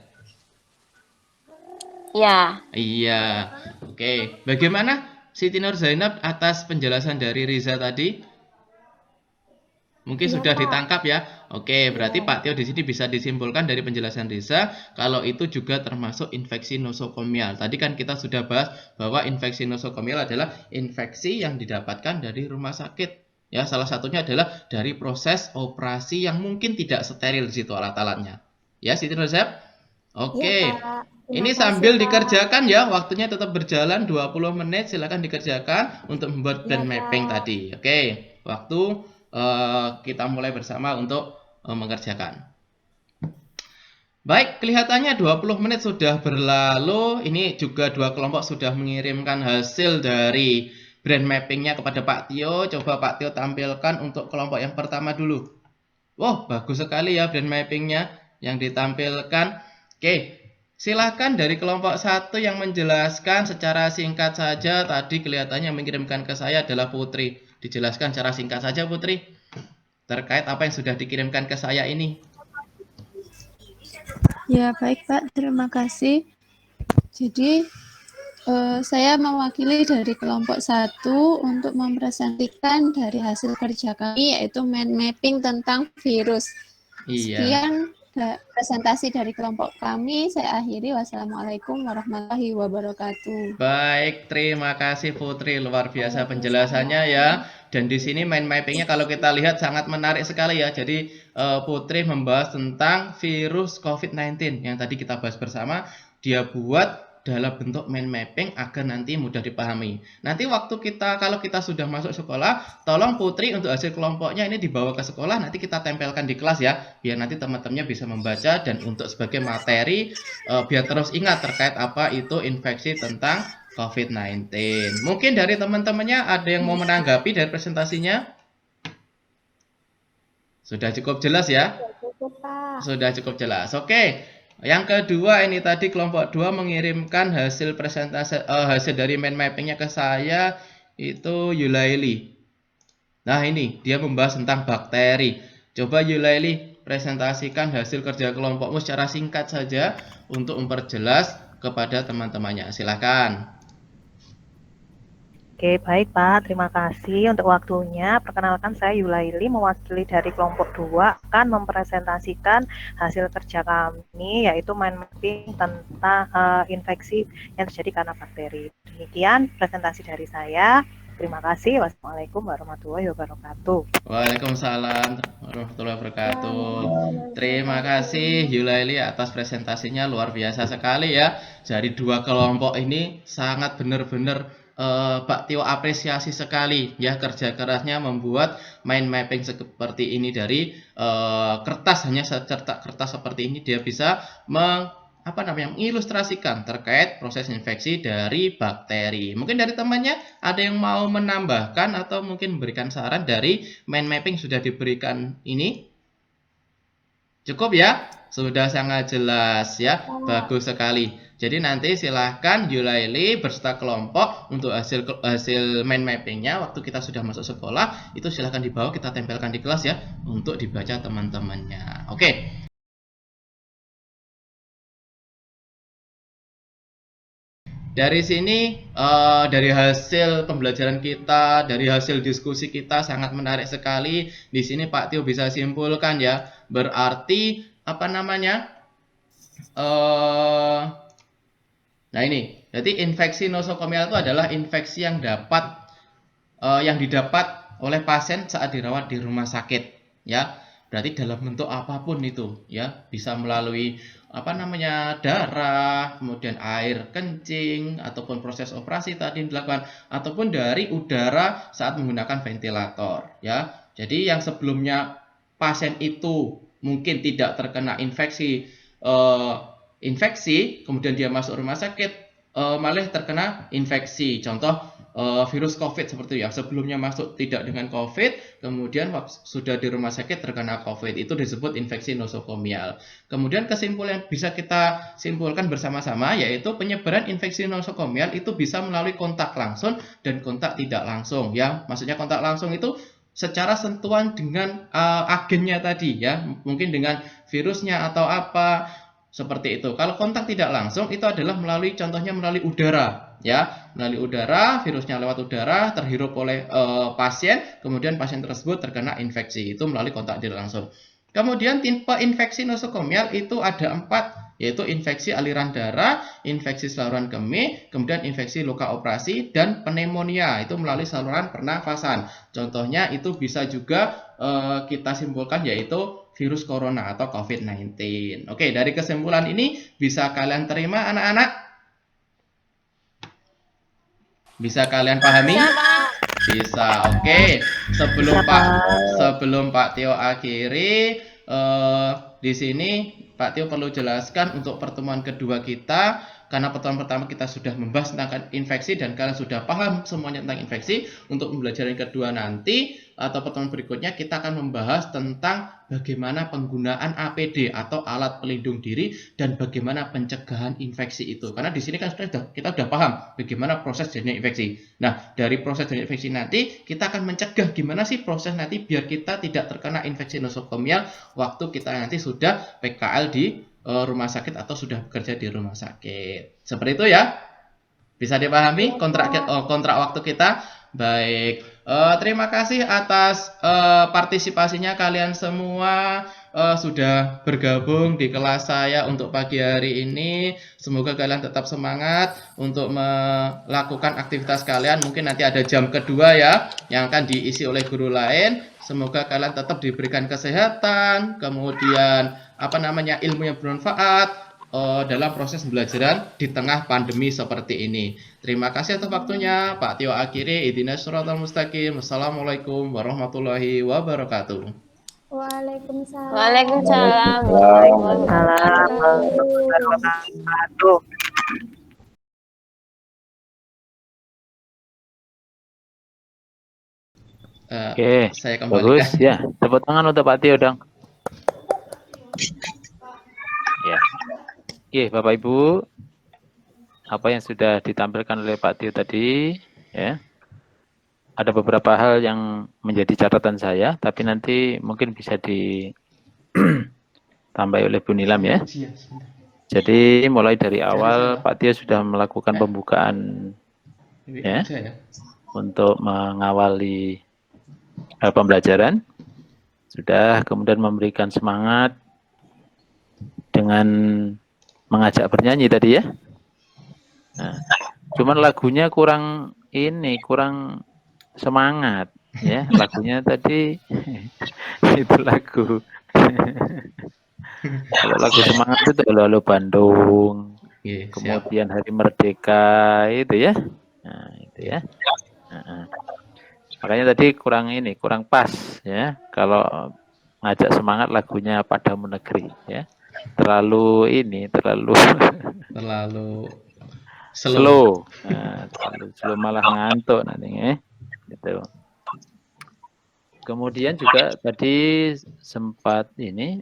Ya. Iya. Oke, bagaimana Siti Nur Zainab atas penjelasan dari Riza tadi? Mungkin sudah ditangkap ya. Oke, berarti Pak Tio di sini bisa disimpulkan dari penjelasan Riza kalau itu juga termasuk infeksi nosokomial. Tadi kan kita sudah bahas bahwa infeksi nosokomial adalah infeksi yang didapatkan dari rumah sakit. Ya, salah satunya adalah dari proses operasi yang mungkin tidak steril di situ alat-alatnya. Ya, Siti Nur Zainab? Oke. Ya, ini sambil dikerjakan ya, waktunya tetap berjalan 20 menit, silakan dikerjakan untuk membuat brain mapping tadi. Oke, waktu kita mulai bersama untuk mengerjakan. Baik, kelihatannya 20 menit sudah berlalu. Ini juga dua kelompok sudah mengirimkan hasil dari brain mappingnya kepada Pak Tio. Coba Pak Tio tampilkan untuk kelompok yang pertama dulu. Wow, bagus sekali ya brain mappingnya yang ditampilkan. Oke, silahkan dari kelompok 1 yang menjelaskan secara singkat saja. Tadi kelihatannya mengirimkan ke saya adalah Putri. Dijelaskan secara singkat saja, Putri, terkait apa yang sudah dikirimkan ke saya ini. Ya, baik Pak, terima kasih. Jadi, saya mewakili dari kelompok 1 untuk mempresentasikan dari hasil kerja kami, yaitu mind mapping tentang virus. Iya. Sekian presentasi dari kelompok kami, saya akhiri. Wassalamualaikum warahmatullahi wabarakatuh. Baik, terima kasih Putri, luar biasa penjelasannya ya. Dan di sini mind mappingnya kalau kita lihat sangat menarik sekali ya. Jadi Putri membahas tentang virus COVID-19 yang tadi kita bahas bersama. Dia buat dalam bentuk mind mapping agar nanti mudah dipahami. Nanti waktu kalau kita sudah masuk sekolah, tolong Putri untuk hasil kelompoknya ini dibawa ke sekolah, nanti kita tempelkan di kelas ya, biar nanti teman-temannya bisa membaca dan untuk sebagai materi biar terus ingat terkait apa itu infeksi tentang COVID-19. Mungkin dari teman-temannya ada yang mau menanggapi dari presentasinya? Sudah cukup jelas ya? Sudah cukup jelas. Oke. Yang kedua ini tadi kelompok 2 mengirimkan hasil presentasi hasil dari mind mappingnya ke saya itu Yulaili. Nah ini dia membahas tentang bakteri. Coba Yulaili presentasikan hasil kerja kelompokmu secara singkat saja untuk memperjelas kepada teman-temannya. Silakan. Oke, baik Pak. Terima kasih untuk waktunya. Perkenalkan saya Yulaili, mewakili dari kelompok 2, akan mempresentasikan hasil kerja kami, yaitu mind mapping tentang infeksi yang terjadi karena bakteri. Demikian presentasi dari saya. Terima kasih. Wassalamualaikum warahmatullahi wabarakatuh. Waalaikumsalam warahmatullahi wabarakatuh. Terima kasih Yulaili atas presentasinya, luar biasa sekali ya. Dari dua kelompok ini sangat benar-benar Pak Tio apresiasi sekali ya kerja kerasnya membuat mind mapping seperti ini dari kertas, hanya secertak kertas seperti ini dia bisa mengilustrasikan terkait proses infeksi dari bakteri. Mungkin dari temannya ada yang mau menambahkan atau mungkin memberikan saran dari mind mapping sudah diberikan ini? Cukup ya? Sudah sangat jelas ya. Bagus sekali. Jadi nanti silahkan Yulaili berserta kelompok untuk hasil mind mappingnya waktu kita sudah masuk sekolah itu silahkan dibawa, kita tempelkan di kelas ya untuk dibaca teman-temannya. Oke. Dari sini, dari hasil pembelajaran kita, dari hasil diskusi kita sangat menarik sekali. Di sini Pak Tio bisa simpulkan ya, berarti apa namanya? Nah ini, jadi infeksi nosokomial itu adalah infeksi yang didapat oleh pasien saat dirawat di rumah sakit, ya. Berarti dalam bentuk apapun itu, ya, bisa melalui darah, kemudian air kencing, ataupun proses operasi tadi dilakukan, ataupun dari udara saat menggunakan ventilator, ya. Jadi yang sebelumnya pasien itu mungkin tidak terkena infeksi, kemudian dia masuk rumah sakit, malah terkena infeksi. Contoh virus COVID seperti itu ya, sebelumnya masuk tidak dengan COVID, kemudian sudah di rumah sakit terkena COVID, itu disebut infeksi nosokomial. Kemudian kesimpulan yang bisa kita simpulkan bersama-sama yaitu penyebaran infeksi nosokomial itu bisa melalui kontak langsung dan kontak tidak langsung ya. Maksudnya kontak langsung itu secara sentuhan dengan agennya tadi ya, mungkin dengan virusnya atau apa seperti itu. Kalau kontak tidak langsung itu adalah contohnya melalui udara ya, melalui udara, virusnya lewat udara terhirup oleh pasien, kemudian pasien tersebut terkena infeksi, itu melalui kontak tidak langsung. Kemudian tipe infeksi nosokomial itu ada 4, yaitu infeksi aliran darah, infeksi saluran kemih, kemudian infeksi luka operasi, dan pneumonia, itu melalui saluran pernafasan. Contohnya itu bisa juga kita simpulkan yaitu virus corona atau COVID-19. Oke, dari kesimpulan ini bisa kalian terima anak-anak? Bisa kalian pahami? Bisa. Oke. Sebelum Pak Tio akhiri, di sini Pak Tio perlu jelaskan untuk pertemuan kedua kita, karena pertemuan pertama kita sudah membahas tentang infeksi dan kalian sudah paham semuanya tentang infeksi. Untuk pembelajaran kedua nanti atau pertemuan berikutnya kita akan membahas tentang bagaimana penggunaan APD atau alat pelindung diri dan bagaimana pencegahan infeksi itu. Karena di sini kan kita sudah paham bagaimana proses jadinya infeksi. Nah, dari proses jadinya infeksi nanti kita akan mencegah gimana sih proses nanti biar kita tidak terkena infeksi nosokomial waktu kita nanti sudah PKL di rumah sakit atau sudah bekerja di rumah sakit. Seperti itu ya. Bisa dipahami kontrak waktu kita? Baik. Terima kasih atas partisipasinya kalian semua sudah bergabung di kelas saya untuk pagi hari ini. Semoga kalian tetap semangat untuk melakukan aktivitas kalian. Mungkin nanti ada jam kedua ya yang akan diisi oleh guru lain. Semoga kalian tetap diberikan kesehatan, kemudian ilmu yang bermanfaat dalam proses pembelajaran di tengah pandemi seperti ini. Terima kasih atas waktunya. Pak Tio akhiri. Ihdinas shiratal mustaqim. Wassalamualaikum warahmatullahi wabarakatuh. Waalaikumsalam. Waalaikumsalam. Oke, saya kembalikan. Bagus ya. Tepuk tangan untuk Pak Tio dong. Ya. Oke, Bapak Ibu, apa yang sudah ditampilkan oleh Pak Tio tadi, ya, ada beberapa hal yang menjadi catatan saya, tapi nanti mungkin bisa ditambah oleh Bu Nilam ya. Jadi mulai dari awal Pak Tio sudah melakukan pembukaan, ya. untuk mengawali pembelajaran. Sudah, kemudian memberikan semangat dengan mengajak bernyanyi tadi ya. Nah, cuman lagunya kurang semangat ya. Lagunya tadi itu lagu. Kalau lagu semangat itu Halo Bandung, kemudian Hari Merdeka itu ya. Nah, itu ya. Makanya tadi kurang pas ya. Kalau ngajak semangat lagunya Padamu Negeri ya. Terlalu slow. Nah, terlalu slow malah ngantuk nanti ya. Gitu. Kemudian juga tadi sempat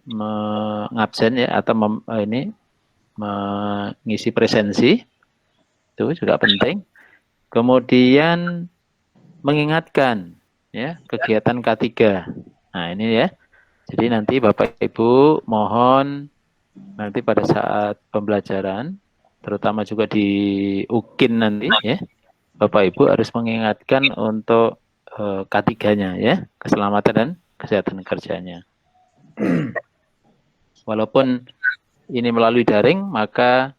mengabsen ya atau mengisi presensi. Itu juga penting. Kemudian mengingatkan ya kegiatan K3. Nah, ini ya. Jadi nanti Bapak Ibu mohon nanti pada saat pembelajaran, terutama juga di UKIN nanti ya, Bapak Ibu harus mengingatkan untuk K3-nya ya, keselamatan dan kesehatan kerjanya. Walaupun ini melalui daring, maka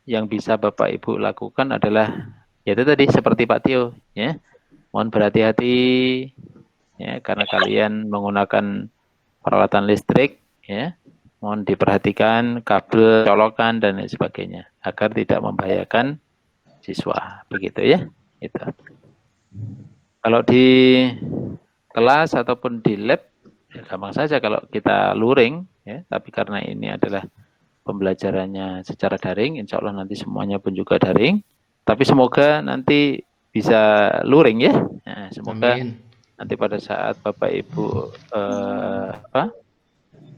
yang bisa Bapak Ibu lakukan adalah yaitu tadi seperti Pak Tio ya. Mohon berhati-hati ya karena kalian menggunakan peralatan listrik ya. Mohon diperhatikan kabel, colokan dan lain sebagainya agar tidak membahayakan siswa. Begitu ya. Gitu. Kalau di kelas ataupun di lab ya gampang saja kalau kita luring ya, tapi karena ini adalah pembelajarannya secara daring, insya Allah nanti semuanya pun juga daring. Tapi semoga nanti bisa luring ya. Nah, semoga nanti pada saat Bapak Ibu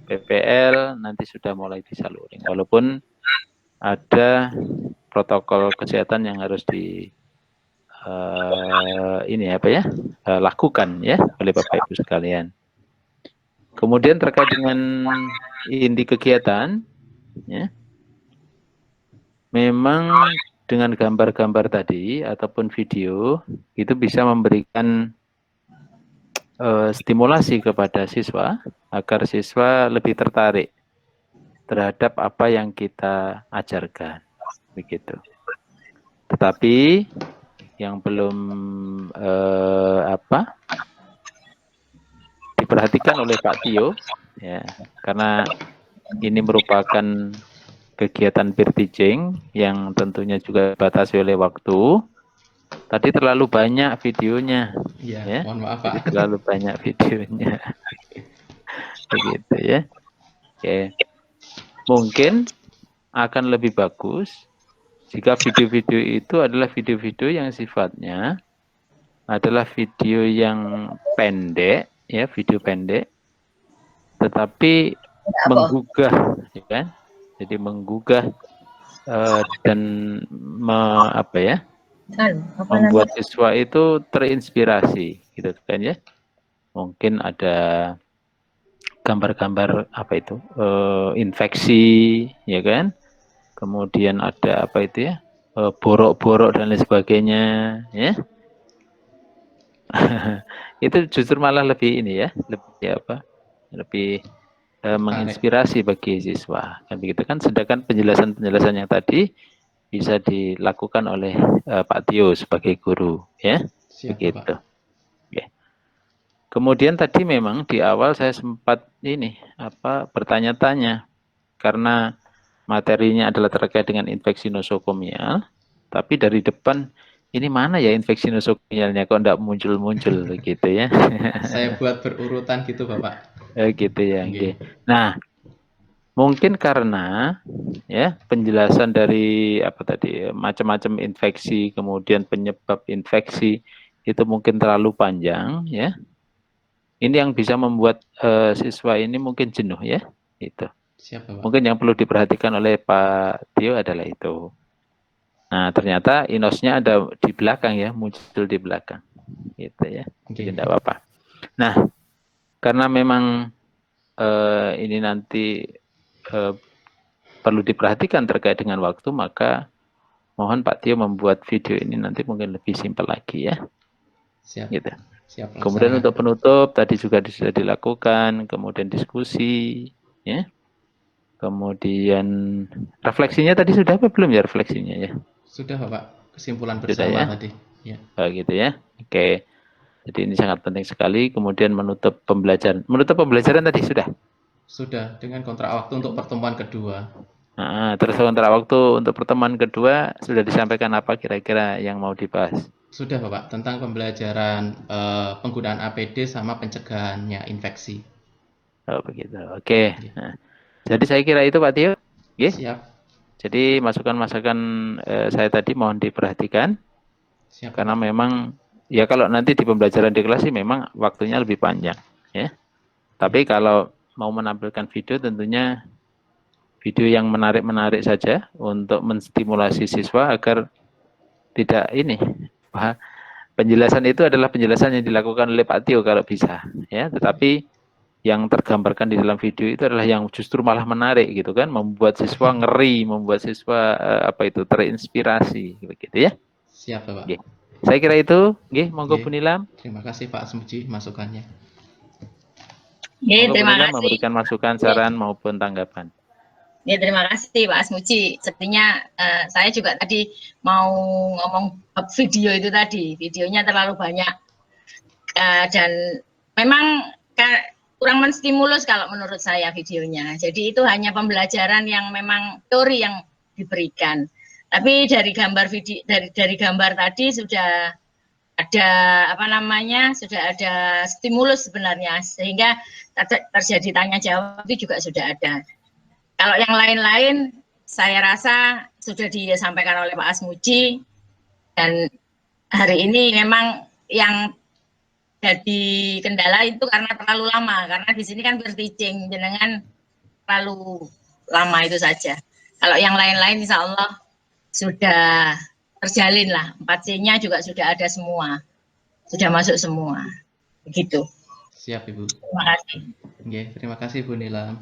PPL nanti sudah mulai bisa luring. Walaupun ada protokol kesehatan yang harus lakukan ya oleh Bapak Ibu sekalian. Kemudian terkait dengan inti kegiatan, ya, memang dengan gambar-gambar tadi ataupun video itu bisa memberikan stimulasi kepada siswa agar siswa lebih tertarik terhadap apa yang kita ajarkan, begitu. Tetapi yang belum diperhatikan oleh Pak Tio, ya, karena ini merupakan kegiatan peer teaching yang tentunya juga dibatasi oleh waktu. Tadi terlalu banyak videonya, ya. Mohon maaf Pak. Jadi terlalu banyak videonya, begitu ya. Oke, mungkin akan lebih bagus jika video-video itu adalah video-video yang sifatnya adalah video yang pendek, ya, video pendek, tetapi menggugah, ya kan? Jadi menggugah dan membuat siswa itu terinspirasi, gitu kan ya. Mungkin ada gambar-gambar infeksi, ya kan. Kemudian ada borok-borok dan lain sebagainya, ya. Itu justru malah lebih lebih menginspirasi bagi siswa, kan begitu kan. Sedangkan penjelasan-penjelasan yang tadi bisa dilakukan oleh Pak Tio sebagai guru, ya. Siap, begitu. Oke. Kemudian tadi memang di awal saya sempat bertanya-tanya karena materinya adalah terkait dengan infeksi nosokomial, tapi dari depan ini mana ya infeksi nosokomialnya kok enggak muncul-muncul gitu ya. Saya buat berurutan gitu Bapak. Gitu ya. Okay. Nah, mungkin karena ya penjelasan dari macam-macam infeksi, kemudian penyebab infeksi itu mungkin terlalu panjang ya. Ini yang bisa membuat siswa ini mungkin jenuh ya, itu. Siap, Bapak. Mungkin yang perlu diperhatikan oleh Pak Tio adalah itu. Nah, ternyata inosnya ada di belakang ya, muncul di belakang. Gitu ya. Jadi tidak apa-apa. Nah, karena memang ini nanti perlu diperhatikan terkait dengan waktu, maka mohon Pak Tio membuat video ini nanti mungkin lebih simpel lagi ya. Siap. Gitu. Siap. Kemudian laksanakan. untuk penutup tadi juga sudah dilakukan, kemudian diskusi, ya. Kemudian refleksinya tadi sudah apa belum ya refleksinya ya? Sudah Bapak, kesimpulan Sudah bersama ya? tadi. Ya. Oh, gitu ya. Oke. Jadi ini sangat penting sekali. Kemudian menutup pembelajaran. Menutup pembelajaran tadi sudah. Sudah dengan kontrak waktu untuk pertemuan kedua. Nah, terus kontrak waktu untuk pertemuan kedua sudah disampaikan apa kira-kira yang mau dibahas? Sudah Bapak, tentang pembelajaran penggunaan APD sama pencegahannya infeksi. Oh begitu. Oke. Nah, jadi saya kira itu Pak Tio. Oke. Siap. Jadi masukan-masukan saya tadi mohon diperhatikan. Siap, karena Bapak. memang ya kalau nanti di pembelajaran di kelas sih memang waktunya lebih panjang ya. Tapi kalau mau menampilkan video tentunya video yang menarik-menarik saja untuk menstimulasi siswa agar tidak ini. Penjelasan itu adalah penjelasan yang dilakukan oleh Pak Tio kalau bisa ya, tetapi yang tergambarkan di dalam video itu adalah yang justru malah menarik gitu kan, membuat siswa ngeri, membuat siswa terinspirasi begitu ya. Siap Bapak. Oke. Saya kira itu, monggo Bu Nilam. Terima kasih Pak Asmuji masukannya. Monggo Bu Terima Nilam kasih. memberikan masukan, saran maupun tanggapan. Terima kasih Pak Asmuji. Sepertinya saya juga tadi mau ngomong video itu tadi. Videonya terlalu banyak dan memang kurang menstimulus kalau menurut saya videonya. Jadi itu hanya pembelajaran yang memang teori yang diberikan. Tapi dari gambar video dari gambar tadi sudah ada sudah ada stimulus sebenarnya sehingga terjadi tanya jawab itu juga sudah ada. Kalau yang lain-lain, saya rasa sudah disampaikan oleh Pak Asmuji, dan hari ini memang yang jadi kendala itu karena terlalu lama, karena di sini kan berteaching, jenengan terlalu lama itu saja. Kalau yang lain-lain insya Allah sudah terjalin lah, 4C-nya juga sudah ada semua, sudah masuk semua, begitu. Siap Ibu. Terima kasih. Terima kasih Bu Nilam.